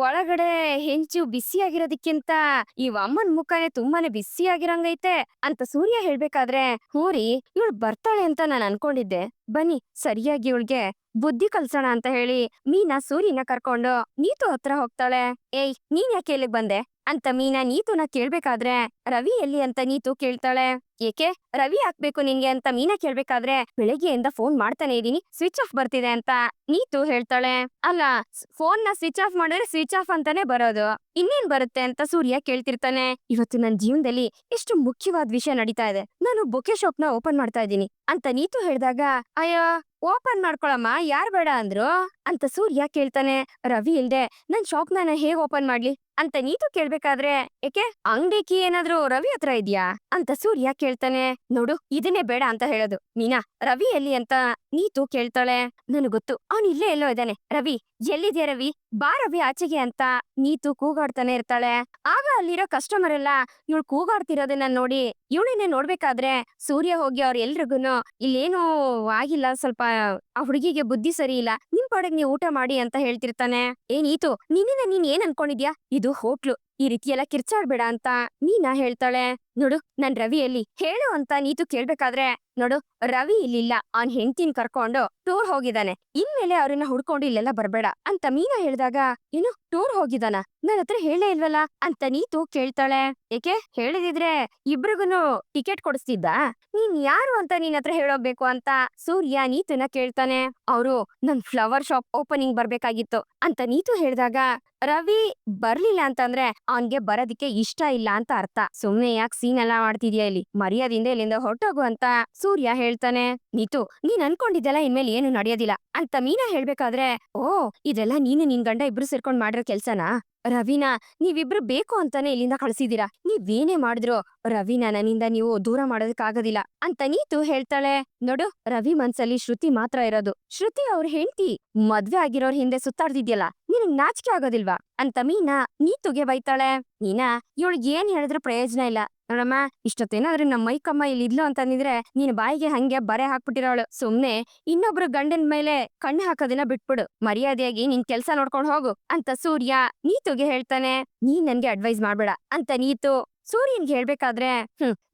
ಒಳಗಡೆ ಹೆಂಚು ಬಿಸಿಯಾಗಿರೋದಕ್ಕಿಂತ ಈ ಅಮ್ಮನ್ ಮುಖನೇ ತುಂಬಾನೇ ಬಿಸಿಯಾಗಿರಂಗೈತೆ ಅಂತ ಸೂರ್ಯ ಹೇಳ್ಬೇಕಾದ್ರೆ, ಹೂರಿ ಇವಳು ಬರ್ತಾಳೆ ಅಂತ ನಾನ್ ಅನ್ಕೊಂಡಿದ್ದೆ. ಬನ್ನಿ ಸರಿಯಾಗಿ ಇವಳಿಗೆ ಬುದ್ಧಿ ಕಲ್ಸೋಣ ಅಂತ ಹೇಳಿ ಮೀನಾ ಸೂರ್ಯನ ಕರ್ಕೊಂಡು ನೀತು ಹತ್ರ ಹೋಗ್ತಾಳೆ. ಏಯ್, ನೀನ್ ಯಾಕೆ ಇಲ್ಲಿಗ್ ಬಂದೆ ಅಂತ ಮೀನಾ ನೀತುನ ಕೇಳ್ಬೇಕಾದ್ರೆ, ರವಿ ಎಲ್ಲಿ ಅಂತ ನೀತು ಕೇಳ್ತಾಳೆ. ಏಕೆ ರವಿ ಹಾಕ್ಬೇಕು ನಿನ್ಗೆ ಅಂತ ಮೀನಾ ಕೇಳ್ಬೇಕಾದ್ರೆ, ಬೆಳಗ್ಗೆಯಿಂದ ಫೋನ್ ಮಾಡ್ತಾನೆ ಇದೀನಿ, ಸ್ವಿಚ್ ಆಫ್ ಬರ್ತಿದೆ ಅಂತ ನೀತು ಹೇಳ್ತಾಳೆ. ಅಲ್ಲ, ಫೋನ್ ನ ಸ್ವಿಚ್ ಆಫ್ ಮಾಡಿದ್ರೆ ಸ್ವಿಚ್ ಆಫ್ ಅಂತಾನೆ ಬರೋದು, ಇನ್ನೇನ್ ಬರುತ್ತೆ ಅಂತ ಸೂರ್ಯ ಕೇಳ್ತಿರ್ತಾನೆ. ಇವತ್ತು ನನ್ ಜೀವನದಲ್ಲಿ ಎಷ್ಟು ಮುಖ್ಯವಾದ ವಿಷಯ ನಡೀತಾ ಇದೆ, ನಾನು ಬೊಕೆ ಶಾಪ್ ನ ಓಪನ್ ಮಾಡ್ತಾ ಇದ್ದೀನಿ ಅಂತ ನೀತು ಹೇಳ್ದಾಗ, ಅಯ್ಯೋ ಓಪನ್ ಮಾಡ್ಕೊಳಮ್ಮ, ಯಾರ್ ಬೇಡ ಅಂದ್ರು ಅಂತ ಸೂರ್ಯ ಕೇಳ್ತಾನೆ. ರವಿ ಇಲ್ದೆ ನನ್ ಶಾಪ್ ನ ಹೇಗ್ ಓಪನ್ ಮಾಡ್ಲಿ ಅಂತ ನೀತು ಕೇಳ್ಬೇಕಾದ್ರೆ, ಏಕೆ ಅಂಗಡಿ ಕೀ ಏನಾದ್ರೂ ರವಿ ಹತ್ರ ಇದ್ಯಾ ಅಂತ ಸೂರ್ಯ ಕೇಳ್ತಾನೆ. ನೋಡು, ಇದನ್ನೇ ಬೇಡ ಅಂತ ಹೇಳೋದು. ಮೀನಾ, ರವಿ ಎಲ್ಲಿ ಅಂತ ನೀತು ಕೇಳ್ತಾಳೆ. ನನಗ್ ಗೊತ್ತು, ಅವ್ನ್ ಇಲ್ಲೇ ಎಲ್ಲೋ ಇದ್ದಾನೆ. ರವಿ ಎಲ್ಲಿದ್ಯಾ ರವಿ, ಬಾ ರವಿ ಆಚೆಗೆ ಅಂತ ನೀತು ಕೂಗಾಡ್ತಾನೆ ಇರ್ತಾಳೆ. ಆಗ ಅಲ್ಲಿರೋ ಕಸ್ಟಮರ್ ಎಲ್ಲ ಇವಳು ಕೂಗಾಡ್ತಿರೋದನ್ನ ನೋಡಿ ಇವಳನ್ನೇ ನೋಡ್ಬೇಕಾದ್ರೆ ಸೂರ್ಯ ಹೋಗಿ ಅವ್ರ ಎಲ್ರಿಗೂನು, ಇಲ್ಲೇನು ಆಗಿಲ್ಲ, ಸ್ವಲ್ಪ ಆ ಹುಡುಗಿಗೆ ಬುದ್ಧಿ ಸರಿ ಇಲ್ಲ, ನಿಮ್ ಪಾಡಿಗೆ ನೀವು ಊಟ ಮಾಡಿ ಅಂತ ಹೇಳ್ತಿರ್ತಾನೆ. ನೀತು, ನಿನ್ನ ನೀನ್ ಏನ್ ಅನ್ಕೊಂಡಿದ್ಯಾ, ಇದು ಹೋಟ್ಲು, ಈ ರೀತಿ ಎಲ್ಲ ಕಿರ್ಚಾಡ್ಬೇಡ ಅಂತ ಮೀನಾ ಹೇಳ್ತಾಳೆ. ನೋಡು, ನನ್ ರವಿ ಎಲ್ಲಿ ಹೇಳು ಅಂತ ನೀತು ಕೇಳ್ಬೇಕಾದ್ರೆ, ನೋಡು ರವಿ ಇಲ್ಲಿಲ್ಲ, ಅವ್ನ್ ಹೆಂಡ್ತಿನ್ ಕರ್ಕೊಂಡು ಟೂರ್ ಹೋಗಿದ್ದಾನೆ, ಇನ್ಮೇಲೆ ಅವ್ರನ್ನ ಹುಡ್ಕೊಂಡು ಇಲ್ಲೆಲ್ಲ ಬರ್ಬೇಡ ಅಂತ ಮೀನಾ ಹೇಳ್ದಾಗ, ಏನು ಟೂರ್ ಹೋಗಿದಾನ, ನನ್ ಹತ್ರ ಹೇಳೇ ಇಲ್ವಲ್ಲ ಅಂತ ನೀತು ಕೇಳ್ತಾಳೆ. ಏಕೆ ಹೇಳಿದಿದ್ರೆ ಇಬ್ರಿಗೂನು ಟಿಕೆಟ್ ಕೊಡಿಸ್ತಿದ್ದ, ನೀನ್ ಯಾರು ಅಂತ ನಿನ್ ಹತ್ರ ಹೇಳೋಗ್ಬೇಕು ಅಂತ ಸೂರ್ಯ ನೀತುನ ಕೇಳ್ತಾನೆ. ಅವ್ರು ನನ್ ಫ್ಲವರ್ ಶಾಪ್ ಓಪನಿಂಗ್ ಬರ್ಬೇಕಾಗಿತ್ತು ಅಂತ ನೀತು ಹೇಳ್ದಾಗ, ರವಿ ಬರ್ಲಿಲ್ಲ ಅಂತಂದ್ರೆ ಅವನ್ಗೆ ಬರೋದಿಕ್ಕೆ ಇಷ್ಟ ಇಲ್ಲ ಅಂತ ಅರ್ಥ, ಸುಮ್ನೆ ಯಾಕೆ ಸೀನ್ ಎಲ್ಲ ಮಾಡ್ತಿದ್ಯಾ, ಇಲ್ಲಿ ಮರ್ಯಾದಿಂದ ಇಲ್ಲಿಂದ ಹೊರಟೋಗು ಅಂತ ಸೂರ್ಯ ಹೇಳ್ತಾನೆ. ನೀತು, ನೀನ್ ಅನ್ಕೊಂಡಿದ್ದೆಲ್ಲ ಇನ್ಮೇಲೆ ಏನು ನಡೆಯೋದಿಲ್ಲ ಅಂತ ಮೀನಾ ಹೇಳ್ಬೇಕಾದ್ರೆ, ಓ ಇದೆಲ್ಲ ನೀನು ನಿನ್ ಗಂಡ ಇಬ್ರು ಸೇರ್ಕೊಂಡ್ ಮಾಡಿರೋ ಕೆಲ್ಸನಾ, ರವಿನ ನೀವಿಬ್ರು ಬೇಕು ಅಂತಾನೆ ಇಲ್ಲಿಂದ ಕಳ್ಸಿದೀರಾ, ನೀವೇನೇ ಮಾಡಿದ್ರು ರವಿನ ನನ್ನಿಂದ ನೀವು ದೂರ ಮಾಡೋದಕ್ಕಾಗೋದಿಲ್ಲ ಅಂತ ನೀತು ಹೇಳ್ತಾಳೆ. ನೋಡು, ರವಿ ಮನ್ಸಲ್ಲಿ ಶ್ರುತಿ ಮಾತ್ರ ಇರೋದು, ಶ್ರುತಿ ಅವ್ರ ಹೆಂಡ್ತಿ, ಮದ್ವೆ ಆಗಿರೋರ್ ಹಿಂದೆ ಸುತ್ತಾಡ್ತಿದ್ಯಲ್ಲ, ನಿನಗ್ ನಾಚಿಕೆ ಆಗೋದಿಲ್ವಾ ಅಂತ ಮೀನಾ ನೀತುಗೆ ಬೈತಾಳೆ. ಮೀನಾ, ಇವಳಿಗೆ ಏನ್ ಹೇಳಿದ್ರು ಪ್ರಯೋಜನ ಇಲ್ಲ. ನೋಡಮ್ಮ, ಇಷ್ಟೊತ್ತೇನಾದ್ರೂ ನಮ್ಮ ಮೈಕಮ್ಮ ಇಲ್ಲಿ ಇದ್ಲು ಅಂತಂದಿದ್ರೆ ನೀನ್ ಬಾಯಿಗೆ ಹಂಗೆ ಬರೆ ಹಾಕ್ಬಿಟ್ಟಿರೋಳು. ಸುಮ್ನೆ ಇನ್ನೊಬ್ರು ಗಂಡನ್ ಮೇಲೆ ಕಣ್ಣು ಹಾಕೋದನ್ನ ಬಿಟ್ಬಿಡು, ಮರ್ಯಾದೆಯಾಗಿ ನಿನ್ ಕೆಲ್ಸ ನೋಡ್ಕೊಂಡ್ ಹೋಗು ಅಂತ ಸೂರ್ಯ ನೀತುಗೆ ಹೇಳ್ತಾನೆ. ನೀನ್ ನನ್ಗೆ ಅಡ್ವೈಸ್ ಮಾಡ್ಬೇಡ ಅಂತ ನೀತು ಸೂರ್ಯನ್ಗೆ ಹೇಳ್ಬೇಕಾದ್ರೆ,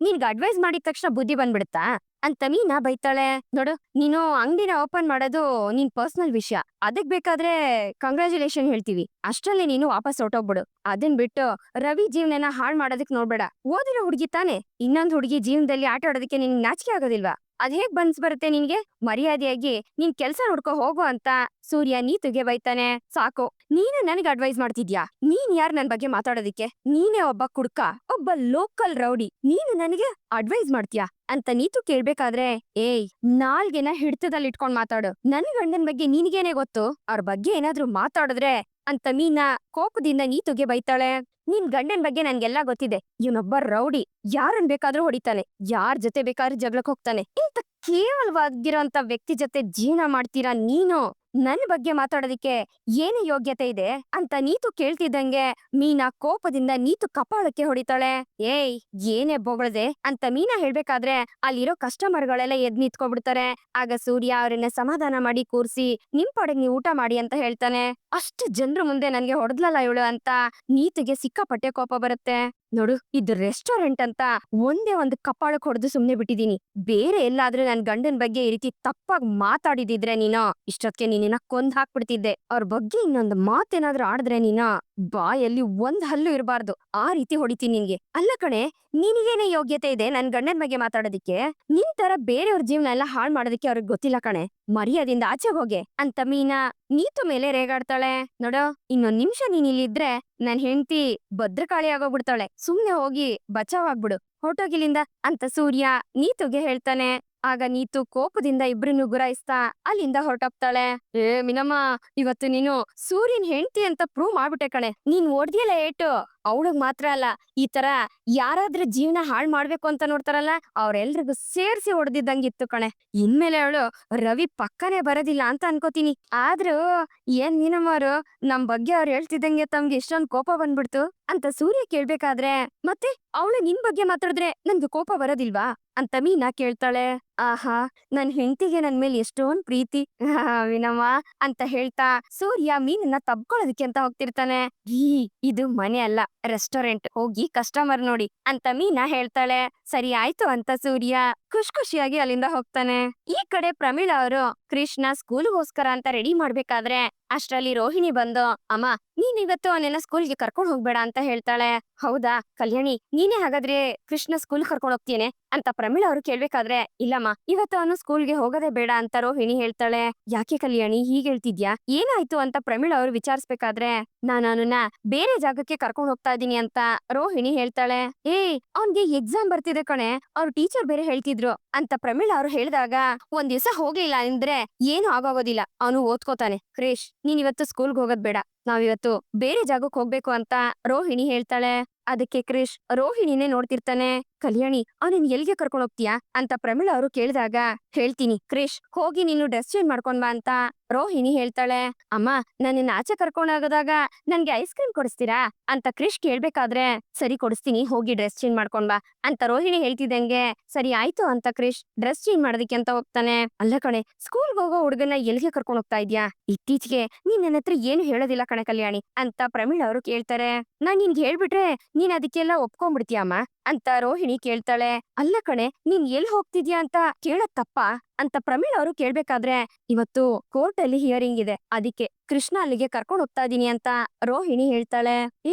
ನಿನ್ಗೆ ಅಡ್ವೈಸ್ ಮಾಡಿದ ತಕ್ಷಣ ಬುದ್ಧಿ ಬಂದ್ಬಿಡುತ್ತಾ ಅಂತ ಮೀನಾ ಬೈತಾಳೆ. ನೋಡು, ನೀನು ಅಂಗಡಿನ ಓಪನ್ ಮಾಡೋದು ನಿನ್ ಪರ್ಸನಲ್ ವಿಷಯ, ಅದಕ್ ಬೇಕಾದ್ರೆ ಕಂಗ್ರಾಚುಲೇಷನ್ ಹೇಳ್ತೀವಿ, ಅಷ್ಟ್ರಲ್ಲಿ ನೀನು ವಾಪಸ್ ಹೊರಟೋಗ್ಬಿಡು. ಅದನ್ ಬಿಟ್ಟು ರವಿ ಜೀವನನ ಹಾಳ್ ಮಾಡೋದಕ್ ನೋಡ್ಬೇಡ. ಓದಿರೋ ಹುಡುಗಿ ತಾನೆ, ಇನ್ನೊಂದ್ ಹುಡುಗಿ ಜೀವನದಲ್ಲಿ ಆಟ ಆಡೋದಕ್ಕೆ ನಿನ್ ನಾಚಿಕೆ ಆಗೋದಿಲ್ವಾ, ಅದ್ ಹೇಗ್ ಬರುತ್ತೆ ನಿನ್ಗೆ, ಮರ್ಯಾದೆಯಾಗಿ ನಿನ್ ಕೆಲ್ಸ ನೋಡ್ಕೊ ಹೋಗು ಅಂತ ಸೂರ್ಯ ನೀತುಗೆ ಬೈತಾನೆ. ಸಾಕು, ನೀನು ನನಗೆ ಅಡ್ವೈಸ್ ಮಾಡ್ತಿದ್ಯಾ, ನೀನ್ ಯಾರ್ ನನ್ ಬಗ್ಗೆ ಮಾತಾಡೋದಿಕ್ಕೆ, ನೀನೇ ಒಬ್ಬ ಕುಡ್ಕ, ಒಬ್ಬ ಲೋಕಲ್ ರೌಡಿ, ನೀನು ನನಗೆ ಅಡ್ವೈಸ್ ಮಾಡ್ತೀಯಾ ಅಂತ ನೀತು ಕೇಳ್ಬೇಕಾದ್ರೆ, ಏಯ್ ನಾಲ್ಗೆನ ಹಿಡ್ತದಲ್ಲಿ ಇಟ್ಕೊಂಡ್ ಮಾತಾಡು, ನನ್ ಗಂಡನ್ ಬಗ್ಗೆ ನಿನ್ಗೇನೆ ಗೊತ್ತು, ಅವ್ರ ಬಗ್ಗೆ ಏನಾದ್ರೂ ಮಾತಾಡಿದ್ರೆ ಅಂತ ಮೀನಾ ಕೋಪದಿಂದ ನೀತುಗೆ ಬೈತಾಳೆ. ನಿನ್ ಗಂಡನ್ ಬಗ್ಗೆ ನನ್ಗೆಲ್ಲ ಗೊತ್ತಿದೆ, ಇವನೊಬ್ಬ ರೌಡಿ, ಯಾರನ್ ಬೇಕಾದ್ರೂ ಹೊಡಿತಾನೆ, ಯಾರ್ ಜೊತೆ ಬೇಕಾದ್ರೂ ಜಗಳಕ್ ಹೋಗ್ತಾನೆ, ಇಂತ ಕೇವಲವಾಗಿರೋಂತ ವ್ಯಕ್ತಿ ಜೊತೆ ಜೀವನ ಮಾಡ್ತೀರಾ ನೀನು, ನನ್ ಬಗ್ಗೆ ಮಾತಾಡೋದಿಕ್ಕೆ ಏನು ಯೋಗ್ಯತೆ ಇದೆ ಅಂತ ನೀತು ಕೇಳ್ತಿದ್ದಂಗೆ ಮೀನಾ ಕೋಪದಿಂದ ನೀತು ಕಪಾಳಕ್ಕೆ ಹೊಡಿತಾಳೆ. ಏಯ್ ಏನೇ ಬೊಗಳ್ದೆ ಅಂತ ಮೀನಾ ಹೇಳ್ಬೇಕಾದ್ರೆ ಅಲ್ಲಿರೋ ಕಸ್ಟಮರ್ಗಳೆಲ್ಲ ಎದ್ ನಿಂತ್ಕೊಬಿಡ್ತಾರೆ. ಆಗ ಸೂರ್ಯ ಅವ್ರನ್ನ ಸಮಾಧಾನ ಮಾಡಿ ಕೂರ್ಸಿ, ನಿಮ್ ಪಾಡಿಗೆ ನೀವು ಊಟ ಮಾಡಿ ಅಂತ ಹೇಳ್ತಾನೆ. ಅಷ್ಟು ಜನರು ಮುಂದೆ ನನ್ಗೆ ಹೊಡೆದ್ಲಲ್ಲ ಇವಳು ಅಂತ ನೀತಿಗೆ ಸಿಕ್ಕಾಪಟ್ಟೆ ಕೋಪ ಬರುತ್ತೆ. ನೋಡು, ಇದು ರೆಸ್ಟೋರೆಂಟ್ ಅಂತ ಒಂದೇ ಒಂದು ಕಪಾಳಕ್ ಹೊಡೆದು ಸುಮ್ನೆ ಬಿಟ್ಟಿದೀನಿ, ಬೇರೆ ಎಲ್ಲಾದ್ರೂ ನನ್ ಗಂಡನ್ ಬಗ್ಗೆ ಈ ರೀತಿ ತಪ್ಪಾಗಿ ಮಾತಾಡಿದಿದ್ರೆ ನೀನು ಇಷ್ಟೊತ್ಗೆ ನಿನ್ನ ಕೊಂದ್ ಹಾಕ್ಬಿಡ್ತಿದ್ದೆ. ಅವ್ರ ಬಗ್ಗೆ ಇನ್ನೊಂದು ಮಾತೇನಾದ್ರೂ ಆಡಿದ್ರೆ ನೀನ ಬಾಯಲ್ಲಿ ಒಂದ್ ಹಲ್ಲು ಇರಬಾರ್ದು, ಆ ರೀತಿ ಹೊಡಿತೀನಿ ನಿನ್ಗೆ. ಅಲ್ಲ ಕಣೆ, ನಿನಗೇನೆ ಯೋಗ್ಯತೆ ಇದೆ ನನ್ ಗಂಡನ್ ಬಗ್ಗೆ ಮಾತಾಡೋದಿಕ್ಕೆ, ನಿನ್ ತರ ಬೇರೆಯವ್ರ ಜೀವನ ಎಲ್ಲ ಹಾಳ್ ಮಾಡೋದಿಕ್ಕೆ ಅವ್ರಿಗೆ ಗೊತ್ತಿಲ್ಲ ಕಣೆ, ಮರ್ಯಾದಿಂದ ಆಚೆ ಹೋಗೆ ಅಂತ ಮೀನಾ ನೀತು ಮೇಲೆ ರೇಗಾಡ್ತಾಳೆ. ನೋಡೋ, ಇನ್ನೊಂದ್ ನಿಮಿಷ ನೀನ್ ಇಲ್ಲಿದ್ರೆ ನನ್ ಹೆಂಡ್ತಿ ಭದ್ರಕಾಳಿ ಆಗೋಗ್ಬಿಡ್ತಾಳೆ, ಸುಮ್ನೆ ಹೋಗಿ ಬಚಾವ್ ಆಗ್ಬಿಡು, ಹೊರಟೋಗಿಲಿಂದ ಅಂತ ಸೂರ್ಯ ನೀತುಗೆ ಹೇಳ್ತಾನೆ. ಆಗ ನೀತು ಕೋಪದಿಂದ ಇಬ್ರನ್ನು ಗುರಾಯಿಸ್ತಾ ಅಲ್ಲಿಂದ ಹೊರಟೋಗ್ತಾಳೆ. ಏ ಮಿನಮ್ಮ, ಇವತ್ತು ನೀನು ಸೂರ್ಯನ್ ಹೆಂಡ್ತಿ ಅಂತ ಪ್ರೂವ್ ಮಾಡ್ಬಿಟ್ಟೆ ಕಣೆ. ನೀನ್ ಹೊಡ್ದಿಯಲ್ಲ ಏಟು, ಅವಳಗ್ ಮಾತ್ರ ಅಲ್ಲ, ಈ ತರ ಯಾರಾದ್ರೂ ಜೀವನ ಹಾಳ್ ಮಾಡ್ಬೇಕು ಅಂತ ನೋಡ್ತಾರಲ್ಲ ಅವ್ರೆಲ್ರಿಗೂ ಸೇರ್ಸಿ ಹೊಡೆದಿದ್ದಂಗಿತ್ತು ಕಣೆ. ಇನ್ಮೇಲೆ ಅವಳು ರವಿ ಪಕ್ಕನೆ ಬರೋದಿಲ್ಲ ಅಂತ ಅನ್ಕೋತೀನಿ. ಆದ್ರೂ ಏನ್ ಮೀನಮ್ಮವ್ರು, ನಮ್ ಬಗ್ಗೆ ಅವ್ರು ಹೇಳ್ತಿದ್ದಂಗೆ ತಮ್ಗೆ ಎಷ್ಟೊಂದ್ ಕೋಪ ಬಂದ್ಬಿಡ್ತು ಅಂತ ಸೂರ್ಯ ಕೇಳ್ಬೇಕಾದ್ರೆ, ಮತ್ತೆ ಅವಳು ನಿನ್ ಬಗ್ಗೆ ಮಾತಾಡಿದ್ರೆ ನನ್ಗೆ ಕೋಪ ಬರೋದಿಲ್ವಾ ಅಂತ ಮೀನಾ ಕೇಳ್ತಾಳೆ. ಆಹಾ, ನನ್ ಹೆಂಡತಿಗೆ ನನ್ ಮೇಲೆ ಎಷ್ಟೊಂದ್ ಪ್ರೀತಿ ಮೀನಮ್ಮ ಅಂತ ಹೇಳ್ತಾ ಸೂರ್ಯ ಮೀನನ್ನ ತಬ್ಕೊಳ್ಳೋದಕ್ಕೆ ಅಂತ ಹೋಗ್ತಿರ್ತಾನೆ. ಈ ಇದು ಮನೆ ಅಲ್ಲ, ರೆಸ್ಟೋರೆಂಟ್, ಹೋಗಿ ಕಸ್ಟಮರ್ ನೋಡಿ ಅಂತ ಮೀನಾ ಹೇಳ್ತಾಳೆ. ಸರಿ ಆಯ್ತು ಅಂತ ಸೂರ್ಯ ಖುಷಿಯಾಗಿ ಅಲ್ಲಿಂದ ಹೋಗ್ತಾನೆ. ಈ ಕಡೆ ಪ್ರಮೀಳಾ ಅವರು ಕೃಷ್ಣ ಸ್ಕೂಲ್ಗೋಸ್ಕರ ಅಂತ ರೆಡಿ ಮಾಡ್ಬೇಕಾದ್ರೆ ಅಷ್ಟ್ರಲ್ಲಿ ರೋಹಿಣಿ ಬಂದು, ಅಮ್ಮ ನೀನ್ ಇವತ್ತು ಅವನನ್ನ ಸ್ಕೂಲ್ಗೆ ಕರ್ಕೊಂಡ್ ಹೋಗ್ಬೇಡ ಅಂತ ಹೇಳ್ತಾಳೆ. ಹೌದಾ ಕಲ್ಯಾಣಿ, ನೀನೇ ಹಾಗಾದ್ರೆ ಕೃಷ್ಣ ಸ್ಕೂಲ್ ಕರ್ಕೊಂಡ್ ಹೋಗ್ತೀನಿ ಅಂತ ಪ್ರಮೀಳಾ ಅವರು ಕೇಳ್ಬೇಕಾದ್ರೆ, ಇಲ್ಲಮ್ಮ ಇವತ್ತು ಅವನು ಸ್ಕೂಲ್ಗೆ ಹೋಗೋದೇ ಬೇಡ ಅಂತ ರೋಹಿಣಿ ಹೇಳ್ತಾಳೆ. ಯಾಕೆ ಕಲ್ಯಾಣಿ ಹೀಗ್ ಹೇಳ್ತಿದ್ಯಾ, ಏನಾಯ್ತು ಅಂತ ಪ್ರಮೀಳಾ ಅವರು ವಿಚಾರಿಸ್ಬೇಕಾದ್ರೆ, ನಾನು ಅವನನ್ನ ಬೇರೆ ಜಾಗಕ್ಕೆ ಕರ್ಕೊಂಡ್ ಹೋಗ್ತಾ ಇದೀನಿ ಅಂತ ರೋಹಿಣಿ ಹೇಳ್ತಾಳೆ. ಅವ್ನ್ಗೆ ಎಕ್ಸಾಮ್ ಬರ್ತಿದೆ ಕಣೆ, ಅವ್ರ ಟೀಚರ್ ಬೇರೆ ಹೇಳ್ತಿದ್ರು ಅಂತ ಪ್ರಮೀಳಾ ಅವರು ಹೇಳಿದಾಗ, ಒಂದ್ ದಿವಸ ಹೋಗ್ಲಿಲ್ಲ ಅಂದ್ರೆ ಏನು ಆಗೋಗೋದಿಲ್ಲ, ಅವನು ಓದ್ಕೋತಾನೆ. ಕ್ರಿಶ್, ನೀನ್ ಇವತ್ತು ಸ್ಕೂಲ್ಗೆ ಹೋಗೋದ್ ಬೇಡ, ನಾವಿವತ್ತು ಬೇರೆ ಜಾಗಕ್ಕೆ ಹೋಗ್ಬೇಕು ಅಂತ ರೋಹಿಣಿ ಹೇಳ್ತಾಳೆ. ಅದಕ್ಕೆ ಕ್ರಿಶ್ ರೋಹಿಣಿನೇ ನೋಡ್ತಿರ್ತಾನೆ. ಕಲ್ಯಾಣಿ, ಅವನಿನ್ ಎಲ್ಗೆ ಕರ್ಕೊಂಡ್ ಹೋಗ್ತೀಯಾ ಅಂತ ಪ್ರಮೀಳಾ ಅವರು ಕೇಳಿದಾಗ, ಹೇಳ್ತೀನಿ ಕ್ರಿಶ್, ಹೋಗಿ ನೀನು ಡ್ರೆಸ್ ಚೇಂಜ್ ಮಾಡ್ಕೊಂಡ್ ಬಾ ಅಂತ ರೋಹಿಣಿ ಹೇಳ್ತಾಳೆ. ಅಮ್ಮ, ನನ್ನ ಆಚೆ ಕರ್ಕೊಂಡ್ ಹೋಗೋದಾಗ ನನ್ಗೆ ಐಸ್ ಕ್ರೀಮ್ ಕೊಡಿಸ್ತೀರಾ ಅಂತ ಕ್ರಿಶ್ ಕೇಳ್ಬೇಕಾದ್ರೆ, ಸರಿ ಕೊಡಿಸ್ತೀನಿ, ಹೋಗಿ ಡ್ರೆಸ್ ಚೇಂಜ್ ಮಾಡ್ಕೊಂಡ್ ಬಾ ಅಂತ ರೋಹಿಣಿ ಹೇಳ್ತಿದ್ದಂಗೆ, ಸರಿ ಆಯ್ತು ಅಂತ ಕ್ರಿಶ್ ಡ್ರೆಸ್ ಚೇಂಜ್ ಮಾಡೋದಕ್ಕೆ ಅಂತ ಹೋಗ್ತಾನೆ. ಅಲ್ಲ ಕಣೆ, ಸ್ಕೂಲ್ಗೆ ಹೋಗೋ ಹುಡುಗನ ಎಲ್ಗೆ ಕರ್ಕೊಂಡ್ ಹೋಗ್ತಾ ಇದ್ಯಾ, ಇತ್ತೀಚೆಗೆ ನೀನ್ ನನ್ನ ಹತ್ರ ಏನು ಹೇಳೋದಿಲ್ಲ ಕಣೆ ಕಲ್ಯಾಣಿ ಅಂತ ಪ್ರಮೀಳಾ ಅವರು ಕೇಳ್ತಾರೆ. ನಾನ್ ನಿನ್ಗೆ ಹೇಳ್ಬಿಟ್ರೆ ನೀನ್ ಅದಕ್ಕೆಲ್ಲ ಒಪ್ಕೊಂಡ್ಬಿಡ್ತೀಯಮ್ಮ ಅಂತ ರೋಹಿಣಿ ಕೇಳ್ತಾಳೆ. ಅಲ್ಲ ಕಣೆ, ನೀನ್ ಎಲ್ ಹೋಗ್ತಿದ್ಯಾ ಅಂತ ಕೇಳೋದ್ ತಪ್ಪಾ ಅಂತ ಪ್ರಮೀಳಾ ಅವರು ಕೇಳ್ಬೇಕಾದ್ರೆ, ಇವತ್ತು ಕೋರ್ಟ್ ಅಲ್ಲಿ ಹಿಯರಿಂಗ್ ಇದೆ, ಅದಕ್ಕೆ ಕೃಷ್ಣ ಅಲ್ಲಿಗೆ ಕರ್ಕೊಂಡ್ ಹೋಗ್ತಾ ಇದೀನಿ ಅಂತ ರೋಹಿಣಿ ಹೇಳ್ತಾಳೆ.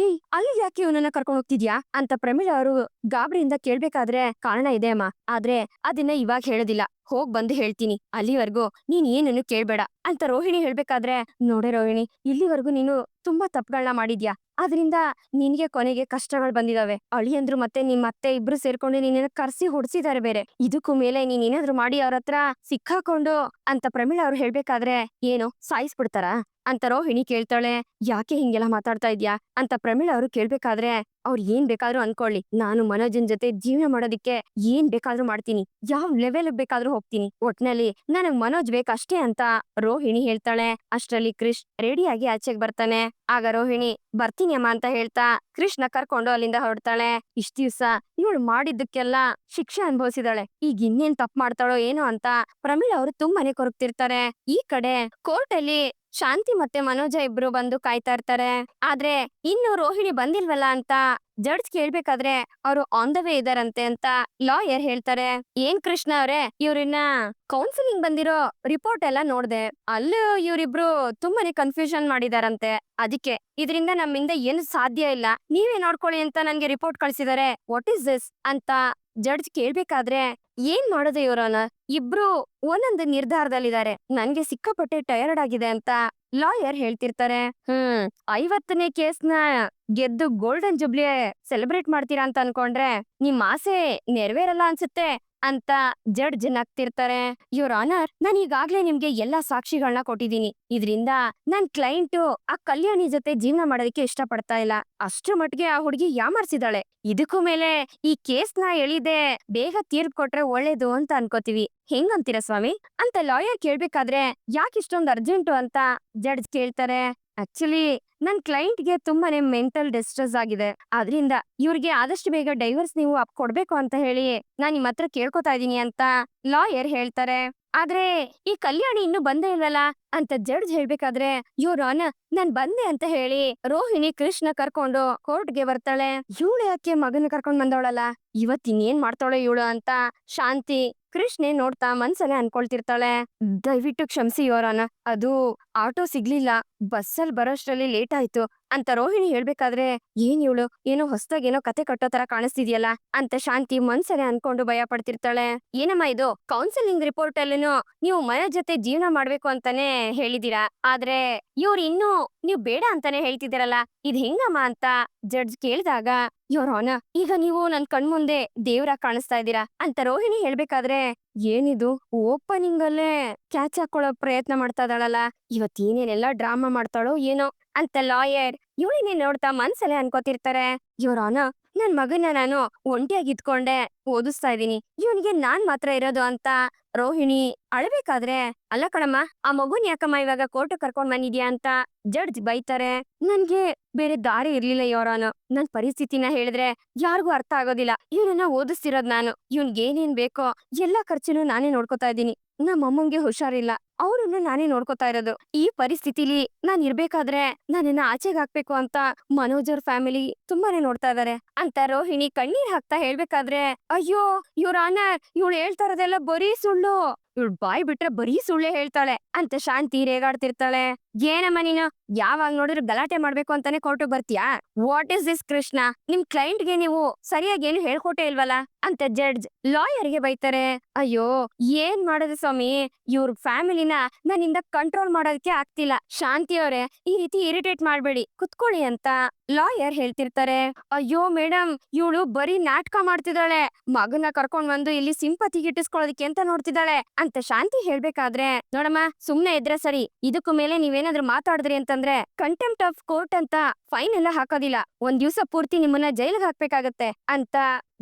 ಅಲ್ಲಿ ಯಾಕೆ ಇವನನ್ನ ಕರ್ಕೊಂಡ್ ಹೋಗ್ತಿದ್ಯಾ ಅಂತ ಪ್ರಮೀಳಾ ಅವರು ಗಾಬರಿಯಿಂದ ಕೇಳ್ಬೇಕಾದ್ರೆ, ಕಾರಣ ಇದೆ ಅಮ್ಮ, ಆದ್ರೆ ಅದನ್ನ ಇವಾಗ ಹೇಳೋದಿಲ್ಲ, ಹೋಗ್ ಬಂದು ಹೇಳ್ತೀನಿ, ಅಲ್ಲಿವರೆಗೂ ನೀನ್ ಏನನ್ನು ಕೇಳ್ಬೇಡ ಅಂತ ರೋಹಿಣಿ ಹೇಳ್ಬೇಕಾದ್ರೆ, ನೋಡೆ ರೋಹಿಣಿ, ಇಲ್ಲಿವರೆಗೂ ನೀನು ತುಂಬಾ ತಪ್ಪುಗಳನ್ನ ಮಾಡಿದ್ಯಾ, ಆದ್ರಿಂದ ನಿನ್ಗೆ ಕೊನೆಗೆ ಕಷ್ಟಗಳು ಬಂದಿದಾವೆ. ಅಳಿಯಂದ್ರು ಮತ್ತೆ ನಿಮ್ ಅತ್ತೆ ಇಬ್ರು ಸೇರ್ಕೊಂಡು ನಿನ್ನ ಕರ್ಸಿ ಹೊಡ್ಸಿದಾರೆ ಬೇರೆ, ಇದಕ್ಕೂ ಮೇಲೆ ನೀನ್ ಏನಾದ್ರು ಮಾಡಿ ಅವ್ರ ಹತ್ರ ಸಿಕ್ಕಾಕೊಂಡು ಅಂತ ಪ್ರಮೀಳಾ ಅವ್ರು ಹೇಳ್ಬೇಕಾದ್ರೆ, ಏನು ಸಾಯಿಸ್ಬಿಡ್ತಾರ ಅಂತ ರೋಹಿಣಿ ಕೇಳ್ತಾಳೆ. ಯಾಕೆ ಹಿಂಗೆಲ್ಲ ಮಾತಾಡ್ತಾ ಇದ್ಯಾ ಅಂತ ಪ್ರಮೀಳಾ ಅವರು ಕೇಳ್ಬೇಕಾದ್ರೆ, ಅವ್ರು ಏನ್ ಬೇಕಾದ್ರೂ ಅನ್ಕೊಳ್ಳಿ, ನಾನು ಮನೋಜನ್ ಜೊತೆ ಜೀವನ ಮಾಡೋದಿಕ್ಕೆ ಏನ್ ಬೇಕಾದ್ರೂ ಮಾಡ್ತೀನಿ, ಯಾವ ಲೆವೆಲ್ ಬೇಕಾದ್ರೂ ಹೋಗ್ತೀನಿ, ಒಟ್ನಲ್ಲಿ ನನಗ್ ಮನೋಜ್ ಬೇಕಷ್ಟೇ ಅಂತ ರೋಹಿಣಿ ಹೇಳ್ತಾಳೆ. ಅಷ್ಟ್ರಲ್ಲಿ ಕ್ರಿಶ್ ರೆಡಿಯಾಗಿ ಆಚೆಗೆ ಬರ್ತಾನೆ. ಆಗ ರೋಹಿಣಿ ಬರ್ತೀನಿ ಅಮ್ಮ ಅಂತ ಹೇಳ್ತಾ ಕೃಷ್ಣ ಕರ್ಕೊಂಡು ಅಲ್ಲಿಂದ ಹೊರಡ್ತಾಳೆ. ಇಷ್ಟ ದಿವ್ಸ ಇವಳು ಮಾಡಿದ್ದಕ್ಕೆಲ್ಲ ಶಿಕ್ಷೆ ಅನುಭವಿಸಿದಾಳೆ, ಈಗ ಇನ್ನೇನ್ ತಪ್ಪು ಮಾಡ್ತಾಳೋ ಏನೋ ಅಂತ ಪ್ರಮೀಳಾ ಅವರು ತುಂಬಾನೇ ಕೊರಗ್ತಿರ್ತಾರೆ. ಈ ಕಡೆ ಕೋರ್ಟ್ ಅಲ್ಲಿ ಶಾಂತಿ ಮತ್ತೆ ಮನೋಜ ಇಬ್ರು ಬಂದು ಕಾಯ್ತಾ ಇರ್ತಾರೆ. ಆದ್ರೆ ಇನ್ನು ರೋಹಿಣಿ ಬಂದಿಲ್ವಲ್ಲ ಅಂತ ಜಡ್ಜ್ ಕೇಳ್ಬೇಕಾದ್ರೆ, ಅವರು ಆನ್ ದ ವೇ ಇದಾರಂತೆ ಅಂತ ಲಾಯರ್ ಹೇಳ್ತಾರೆ. ಏನ್ ಕೃಷ್ಣ ಅವ್ರೆ, ಇವ್ರನ್ನ ಕೌನ್ಸಿಲಿಂಗ್ ಬಂದಿರೋ ರಿಪೋರ್ಟ್ ಎಲ್ಲ ನೋಡ್ದೆ, ಅಲ್ಲೂ ಇವ್ರಿಬ್ರು ತುಂಬಾನೇ ಕನ್ಫ್ಯೂಷನ್ ಮಾಡಿದಾರಂತೆ, ಅದಕ್ಕೆ ಇದರಿಂದ ನಮ್ಮಿಂದ ಏನು ಸಾಧ್ಯ ಇಲ್ಲ, ನೀವೇ ನೋಡ್ಕೊಳ್ಳಿ ಅಂತ ನನ್ಗೆ ರಿಪೋರ್ಟ್ ಕಳ್ಸಿದಾರೆ, ವಾಟ್ ಇಸ್ ದಿಸ್ ಅಂತ ಜಡ್ಜ್ ಕೇಳ್ಬೇಕಾದ್ರೆ, ಏನ್ ಮಾಡೋದು ಇವ್ರನ್ನ, ಇಬ್ರು ಒಂದೊಂದು ನಿರ್ಧಾರದಲ್ಲಿದ್ದಾರೆ, ನನ್ಗೆ ಸಿಕ್ಕಾಪಟ್ಟೆ ಟಯರ್ಡ್ ಆಗಿದೆ ಅಂತ ಲಾಯರ್ ಹೇಳ್ತಿರ್ತಾರೆ. 50ನೇ ಕೇಸ್ನ ಗೆದ್ದು ಗೋಲ್ಡನ್ ಜುಬ್ಲಿ ಸೆಲೆಬ್ರೇಟ್ ಮಾಡ್ತೀರಾ ಅಂತ ಅನ್ಕೊಂಡ್ರೆ ನಿಮ್ ಆಸೆ ನೆರವೇರಲ್ಲ ಅನ್ಸುತ್ತೆ ಅಂತ ಜಡ್ಜ್ ನಗ್ತಿರ್ತಾರೆ. ಯುವರ್ ಆನರ್, ನಾನು ಈಗಾಗ್ಲೇ ನಿಮ್ಗೆ ಎಲ್ಲಾ ಸಾಕ್ಷಿಗಳನ್ನ ಕೊಟ್ಟಿದ್ದೀನಿ, ಇದರಿಂದ ನನ್ ಕ್ಲೈಂಟು ಆ ಕಲ್ಯಾಣಿ ಜೊತೆ ಜೀವನ ಮಾಡೋದಕ್ಕೆ ಇಷ್ಟ ಪಡ್ತಾ ಇಲ್ಲ, ಅಷ್ಟ್ರ ಮಟ್ಟಿಗೆ ಆ ಹುಡುಗಿ ಯಾಮಾರ್ಸಿದಾಳೆ, ಇದಕ್ಕೂ ಮೇಲೆ ಈ ಕೇಸ್ನ ಎಳಿದೆ ಬೇಗ ತೀರ್ಪು ಕೊಟ್ರೆ ಒಳ್ಳೇದು ಅಂತ ಅನ್ಕೋತೀವಿ, ಹೆಂಗಂತೀರಾ ಸ್ವಾಮಿ ಅಂತ ಲಾಯರ್ ಕೇಳ್ಬೇಕಾದ್ರೆ, ಯಾಕಿಷ್ಟೊಂದು ಅರ್ಜೆಂಟು ಅಂತ ಜಡ್ಜ್ ಕೇಳ್ತಾರೆ. ಆಕ್ಚುಲಿ ನನ್ ಕ್ಲೈಂಟ್ಗೆ ತುಂಬಾನೇ ಮೆಂಟಲ್ ಡಿಸ್ಟ್ರೆಸ್ ಆಗಿದೆ, ಆದ್ರಿಂದ ಇವ್ರಿಗೆ ಆದಷ್ಟು ಬೇಗ ಡೈವರ್ಸ್ ನೀವು ಕೊಡ್ಬೇಕು ಅಂತ ಹೇಳಿ ನಾನ್ ನಿಮ್ ಹತ್ರ ಕೇಳ್ಕೊತಾ ಇದೀನಿ ಅಂತ ಲಾಯರ್ ಹೇಳ್ತಾರೆ. ಆದ್ರೆ ಈ ಕಲ್ಯಾಣಿ ಇನ್ನು ಬಂದೇ ಇಲ್ವಲ್ಲ ಅಂತ ಜಡ್ಜ್ ಹೇಳ್ಬೇಕಾದ್ರೆ, ಯುವರ್ ಆನರ್, ನಾನ್ ಬಂದೆ ಅಂತ ಹೇಳಿ ರೋಹಿಣಿ ಕೃಷ್ಣ ಕರ್ಕೊಂಡು ಕೋರ್ಟ್ಗೆ ಬರ್ತಾಳೆ. ಇವಳು ಯಾಕೆ ಮಗನ ಕರ್ಕೊಂಡ್ ಬಂದವಳಲ್ಲ, ಇವತ್ತಿನ್ನೇನ್ ಮಾಡ್ತಾಳೆ ಇವಳು ಅಂತ ಶಾಂತಿ ಕೃಷ್ಣೆ ನೋಡ್ತಾ ಮನ್ಸಲ್ಲೇ ಅನ್ಕೊಳ್ತಿರ್ತಾಳೆ. ದಯವಿಟ್ಟು ಕ್ಷಮಿಸಿ ಯುವರ್ ಆನರ್, ಅದು ಆಟೋ ಸಿಗ್ಲಿಲ್ಲ, ಬಸ್ಸಲ್ಲಿ ಬರೋಷ್ಟ್ರಲ್ಲಿ ಲೇಟ್ ಆಯ್ತು, ಅಂತ ರೋಹಿಣಿ ಹೇಳ್ಬೇಕಾದ್ರೆ ಏನ್ ಇವಳು ಏನೋ ಹೊಸದಾಗಿ ಏನೋ ಕತೆ ಕಟ್ಟೋ ತರ ಕಾಣಿಸ್ತಿದ್ಯಲ್ಲ ಅಂತ ಶಾಂತಿ ಮನ್ಸಲ್ಲೇ ಅನ್ಕೊಂಡು ಭಯ ಪಡ್ತಿರ್ತಾಳೆ. ಏನಮ್ಮ ಇದು ಕೌನ್ಸಿಲಿಂಗ್ ರಿಪೋರ್ಟ್ ಅಲ್ಲೂ ನೀವು ಮನೆ ಜೊತೆ ಜೀವನ ಮಾಡ್ಬೇಕು ಅಂತಾನೆ ಹೇಳಿದೀರಾ, ಆದ್ರೆ ಇವ್ರು ಇನ್ನೂ ನೀವ್ ಬೇಡ ಅಂತಾನೆ ಹೇಳ್ತಿದ್ದೀರಲ್ಲ, ಇದ್ ಹೆಂಗಮ್ಮ ಅಂತ ಜಡ್ಜ್ ಕೇಳ್ದಾಗ ಯೋರ್ ಆನರ್, ಈಗ ನೀವು ನನ್ ಕಣ್ಮುಂದೆ ದೇವ್ರ ಕಾಣಿಸ್ತಾ ಇದ್ದೀರಾ ಅಂತ ರೋಹಿಣಿ ಹೇಳ್ಬೇಕಾದ್ರೆ ಏನಿದು ಓಪನಿಂಗ್ ಅಲ್ಲೇ ಕ್ಯಾಚ್ ಹಾಕೊಳ್ಳೋ ಪ್ರಯತ್ನ ಮಾಡ್ತಾ ಇದ್ದಾಳಲ್ಲ, ಇವತ್ತೇನೇನೆಲ್ಲ ಡ್ರಾಮಾ ಮಾಡ್ತಾಳೋ ಏನೋ ಅಂತ ಲಾಯರ್ ಇವಳಿನೇ ನೋಡ್ತಾ ಮನ್ಸಲ್ಲೇ ಅನ್ಕೋತಿರ್ತಾರೆ. ಯೋರ್ ಆನರ್, ನನ್ ಮಗನ ನಾನು ಒಂಟಿಯಾಗಿ ಇದ್ಕೊಂಡೆ ಓದಿಸ್ತಾ ಇದೀನಿ, ಇವನ್ಗೆ ನಾನ್ ಮಾತ್ರ ಇರೋದು ಅಂತ ರೋಹಿಣಿ ಅಳ್ಬೇಕಾದ್ರೆ, ಅಲ್ಲ ಕಣಮ್ಮ ಆ ಮಗುನ್ ಯಾಕಮ್ಮ ಇವಾಗ ಕೋರ್ಟ್ ಕರ್ಕೊಂಡ್ ಬಂದಿದ್ಯಾ ಅಂತ ಜಡ್ಜ್ ಬೈತಾರೆ. ನನ್ಗೆ ಬೇರೆ ದಾರಿ ಇರ್ಲಿಲ್ಲ ಯೋರ್ ಆನರ್, ನನ್ ಪರಿಸ್ಥಿತಿನ ಹೇಳಿದ್ರೆ ಯಾರಿಗೂ ಅರ್ಥ ಆಗೋದಿಲ್ಲ. ಇವನನ್ನ ಓದಿಸ್ತಿರೋದ್ ನಾನು, ಇವನ್ಗೆ ಏನೇನ್ ಬೇಕೋ ಎಲ್ಲಾ ಖರ್ಚುನು ನಾನೇ ನೋಡ್ಕೊತಾ ಇದ್ದೀನಿ. ನಮ್ಮ ಅಮ್ಮಂಗೆ ಹುಷಾರಿಲ್ಲ, ಅವ್ರನ್ನು ನಾನೇ ನೋಡ್ಕೊತಾ ಇರೋದು. ಈ ಪರಿಸ್ಥಿತಿಲಿ ನಾನ್ ಇರ್ಬೇಕಾದ್ರೆ ನನ್ನನ್ನ ಆಚೆಗೆ ಹಾಕ್ಬೇಕು ಅಂತ ಮನೋಜ್ ಅವ್ರ ಫ್ಯಾಮಿಲಿ ತುಂಬಾನೇ ನೋಡ್ತಾ ಇದಾರೆ ಅಂತ ರೋಹಿಣಿ ಕಣ್ಣೀರ್ ಹಾಕ್ತಾ ಹೇಳ್ಬೇಕಾದ್ರೆ, ಅಯ್ಯೋ ಇವ್ರ ಆನರ್, ಇವಳು ಹೇಳ್ತಾ ಇರೋದೆಲ್ಲ ಬರೀ ಸುಳ್ಳು, ಇವಳು ಬಾಯ್ ಬಿಟ್ರೆ ಬರೀ ಸುಳ್ಳೆ ಹೇಳ್ತಾಳೆ ಅಂತ ಶಾಂತಿ ರೇಗಾಡ್ತಿರ್ತಾಳೆ. ಏನಮ್ಮ ನೀನು ಯಾವಾಗ ನೋಡಿದ್ರು ಗಲಾಟೆ ಮಾಡ್ಬೇಕು ಅಂತಾನೆ ಕೋರ್ಟಿಗೆ ಬರ್ತೀಯಾ? ವಾಟ್ ಇಸ್ ದಿಸ್ ಕೃಷ್ಣ, ನಿಮ್ ಕ್ಲೈಂಟ್ಗೆ ನೀವು ಸರಿಯಾಗಿ ಏನು ಹೇಳ್ಕೊಟ್ಟೆ ಇಲ್ವಲ್ಲ ಅಂತ ಜಡ್ಜ್ ಲಾಯರ್ಗೆ ಬೈತಾರೆ. ಅಯ್ಯೋ ಏನ್ ಮಾಡೋದು ಸ್ವಾಮಿ, ಇವ್ರ ಫ್ಯಾಮಿಲಿನ ನನ್ನಿಂದ ಕಂಟ್ರೋಲ್ ಮಾಡೋದಕ್ಕೆ ಆಗ್ತಿಲ್ಲ. ಶಾಂತಿ ಅವರೇ, ಈ ರೀತಿ ಇರಿಟೇಟ್ ಮಾಡ್ಬೇಡಿ, ಕುತ್ಕೊಳ್ಳಿ ಅಂತ ಲಾಯರ್ ಹೇಳ್ತಿರ್ತಾರೆ. ಅಯ್ಯೋ ಮೇಡಮ್, ಇವಳು ಬರೀ ನಾಟಕ ಮಾಡ್ತಿದ್ದಾಳೆ, ಮಗನ ಕರ್ಕೊಂಡ್ ಬಂದು ಇಲ್ಲಿ ಸಿಂಪತಿ ಗಿಟ್ಟಿಸ್ಕೊಳ್ಳೋದಕ್ಕೆ ಅಂತ ನೋಡ್ತಿದ್ದಾಳೆ ಅಂತ ಶಾಂತಿ ಹೇಳ್ಬೇಕಾದ್ರೆ, ನೋಡಮ್ಮ ಸುಮ್ನೆ ಇದ್ರೆ ಸರಿ, ಇದಕ್ಕೂ ಮೇಲೆ ನೀವೇನಾದ್ರೂ ಮಾತಾಡಿದ್ರಿ ಅಂತಂದ್ರೆ ಕಂಟೆಂಪ್ಟ್ ಆಫ್ ಕೋರ್ಟ್ ಅಂತ ಫೈನ್ ಎಲ್ಲ ಹಾಕೋದಿಲ್ಲ, ಒಂದ್ ದಿವ್ಸ ಪೂರ್ತಿ ನಿಮ್ಮನ್ನ ಜೈಲಿಗೆ ಹಾಕ್ಬೇಕಾಗತ್ತೆ ಅಂತ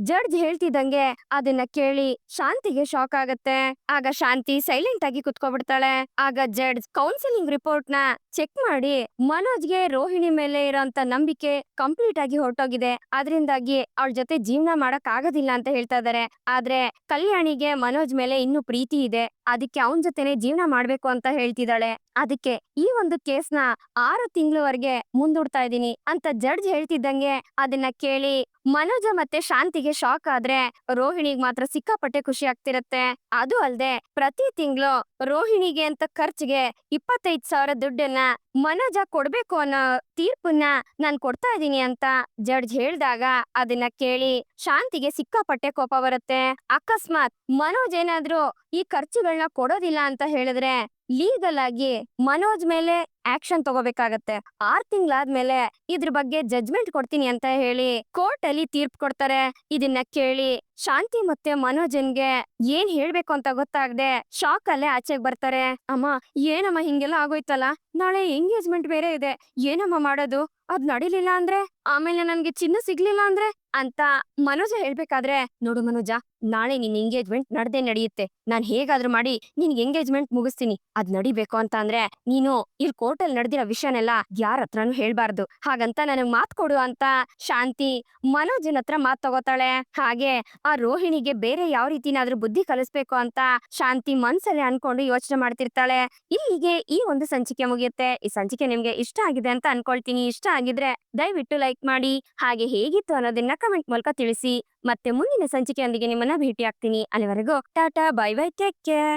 ಜಡ್ಜ್ ಹೇಳ್ತಿದ್ದಂಗೆ ಅದನ್ನ ಕೇಳಿ ಶಾಂತಿಗೆ ಶಾಕ್ ಆಗತ್ತೆ. ಆಗ ಶಾಂತಿ ಸೈಲೆಂಟ್ ಆಗಿ ಕುತ್ಕೊಬಿಡ್ತಾಳೆ. ಆಗ ಜಡ್ಜ್ ಕೌನ್ಸಿಲಿಂಗ್ ರಿಪೋರ್ಟ್ ನ ಚೆಕ್ ಮಾಡಿ ಮನೋಜ್ಗೆ ರೋಹಿಣಿ ಮೇಲೆ ಇರೋಂತ ನಂಬಿಕೆ ಕಂಪ್ಲೀಟ್ ಆಗಿ ಹೊರಟೋಗಿದೆ, ಅದರಿಂದಾಗಿ ಅವಳ ಜೊತೆ ಜೀವನ ಮಾಡಕ್ ಆಗೋದಿಲ್ಲ ಅಂತ ಹೇಳ್ತಾ ಇದಾರೆ. ಆದ್ರೆ ಕಲ್ಯಾಣಿಗೆ ಮನೋಜ್ ಮೇಲೆ ಇನ್ನೂ ಪ್ರೀತಿ ಇದೆ, ಅದಕ್ಕೆ ಅವನ್ ಜೊತೆನೆ ಜೀವನ ಮಾಡ್ಬೇಕು ಅಂತ ಹೇಳ್ತಿದ್ದಾಳೆ. ಅದಕ್ಕೆ ಈ ಒಂದು ಕೇಸ್ನ 6 ತಿಂಗಳವರೆಗೆ ಮುಂದೂಡ್ತಾ ಇದೀನಿ ಅಂತ ಜಡ್ಜ್ ಹೇಳ್ತಿದ್ದಂಗೆ ಅದನ್ನ ಕೇಳಿ ಮನೋಜ ಮತ್ತೆ ಶಾಂತಿಗೆ ಶಾಕ್ ಆದ್ರೆ ರೋಹಿಣಿಗ್ ಮಾತ್ರ ಸಿಕ್ಕಾಪಟ್ಟೆ ಖುಷಿ ಆಗ್ತಿರತ್ತೆ. ಅದು ಅಲ್ದೆ ಪ್ರತಿ ತಿಂಗಳು ರೋಹಿಣಿಗೆ ಅಂತ ಖರ್ಚಿಗೆ 25,000 ದುಡ್ಡನ್ನ ಮನೋಜ ಕೊಡ್ಬೇಕು ಅನ್ನೋ ತೀರ್ಪನ್ನ ನಾನ್ ಕೊಡ್ತಾ ಇದೀನಿ ಅಂತ ಜಡ್ಜ್ ಹೇಳ್ದಾಗ ಅದನ್ನ ಕೇಳಿ ಶಾಂತಿಗೆ ಸಿಕ್ಕಾಪಟ್ಟೆ ಕೋಪ ಬರುತ್ತೆ. ಅಕಸ್ಮಾತ್ ಮನೋಜ್ ಏನಾದ್ರೂ ಈ ಖರ್ಚುಗಳನ್ನ ಕೊಡೋದಿಲ್ಲ ಅಂತ ಹೇಳಿದ್ರೆ ಲೀಗಲ್ ಆಗಿ ಮನೋಜ್ ಮೇಲೆ ಆಕ್ಷನ್ ತಗೋಬೇಕಾಗತ್ತೆ. 6 ತಿಂಗಳಾದ್ಮೇಲೆ ಇದ್ರ ಬಗ್ಗೆ ಜಡ್ಜ್ಮೆಂಟ್ ಕೊಡ್ತೀನಿ ಅಂತ ಹೇಳಿ ಕೋರ್ಟ್ ಅಲ್ಲಿ ತೀರ್ಪು ಕೊಡ್ತಾರೆ. ಇದನ್ನ ಕೇಳಿ ಶಾಂತಿ ಮತ್ತೆ ಮನೋಜನ್ಗೆ ಏನ್ ಹೇಳ್ಬೇಕು ಅಂತ ಗೊತ್ತಾಗದೆ ಶಾಕ್ ಅಲ್ಲೇ ಆಚೆಗೆ ಬರ್ತಾರೆ. ಅಮ್ಮ ಏನಮ್ಮ ಹಿಂಗೆಲ್ಲ ಆಗೋಯ್ತಲ್ಲ, ನಾಳೆ ಎಂಗೇಜ್ಮೆಂಟ್ ಬೇರೆ ಇದೆ, ಏನಮ್ಮ ಮಾಡೋದು? ಅದ್ ನಡಿಲಿಲ್ಲ ಅಂದ್ರೆ, ಆಮೇಲೆ ನನ್ಗೆ ಚಿನ್ನ ಸಿಗ್ಲಿಲ್ಲ ಅಂದ್ರೆ ಅಂತ ಮನೋಜ ಹೇಳ್ಬೇಕಾದ್ರೆ, ನೋಡು ಮನೋಜ, ನಾಳೆ ನಿನ್ ಎಂಗೇಜ್ಮೆಂಟ್ ನಡ್ದೇ ನಡೆಯುತ್ತೆ, ನಾನ್ ಹೇಗಾದ್ರೂ ಮಾಡಿ ನಿನ್ ಎಂಗೇಜ್ಮೆಂಟ್ ಮುಗಿಸ್ತೀನಿ. ಅದ್ ನಡಿಬೇಕು ಅಂತ ಅಂದ್ರೆ ನೀನು ಇಲ್ಲಿ ಕೋರ್ಟ್ ಅಲ್ಲಿ ನಡೆದಿರೋ ವಿಷಯನೆಲ್ಲ ಯಾರ ಹತ್ರನೂ ಹೇಳ್ಬಾರ್ದು, ಹಾಗಂತ ನನಗ್ ಮಾತ್ ಕೊಡು ಅಂತ ಶಾಂತಿ ಮನೋಜನ್ ಹತ್ರ ಮಾತ್ ತಗೋತಾಳೆ. ಹಾಗೆ ಆ ರೋಹಿಣಿಗೆ ಬೇರೆ ಯಾವ ರೀತಿನಾದ್ರೂ ಬುದ್ಧಿ ಕಲಿಸ್ಬೇಕು ಅಂತ ಶಾಂತಿ ಮನ್ಸಲ್ಲಿ ಅನ್ಕೊಂಡು ಯೋಚನೆ ಮಾಡ್ತಿರ್ತಾಳೆ. ಇಲ್ಲಿಗೆ ಈ ಒಂದು ಸಂಚಿಕೆ ಮುಗಿಯುತ್ತೆ. ಈ ಸಂಚಿಕೆ ನಿಮ್ಗೆ ಇಷ್ಟ ಆಗಿದೆ ಅಂತ ಅನ್ಕೊಳ್ತೀನಿ. ಇಷ್ಟ ಆಗಿದ್ರೆ ದಯವಿಟ್ಟು ಲೈಕ್ ಮಾಡಿ, ಹಾಗೆ ಹೇಗಿತ್ತು ಅನ್ನೋದನ್ನ ಕಮೆಂಟ್ ಮೂಲಕ ತಿಳಿಸಿ. ಮತ್ತೆ ಮುಂದಿನ ಸಂಚಿಕೆಯೊಂದಿಗೆ ನಿಮ್ಮನ್ನ ಭೇಟಿ ಆಗ್ತೀನಿ. ಅಲ್ಲಿವರೆಗೂ Tata, bye bye, take care.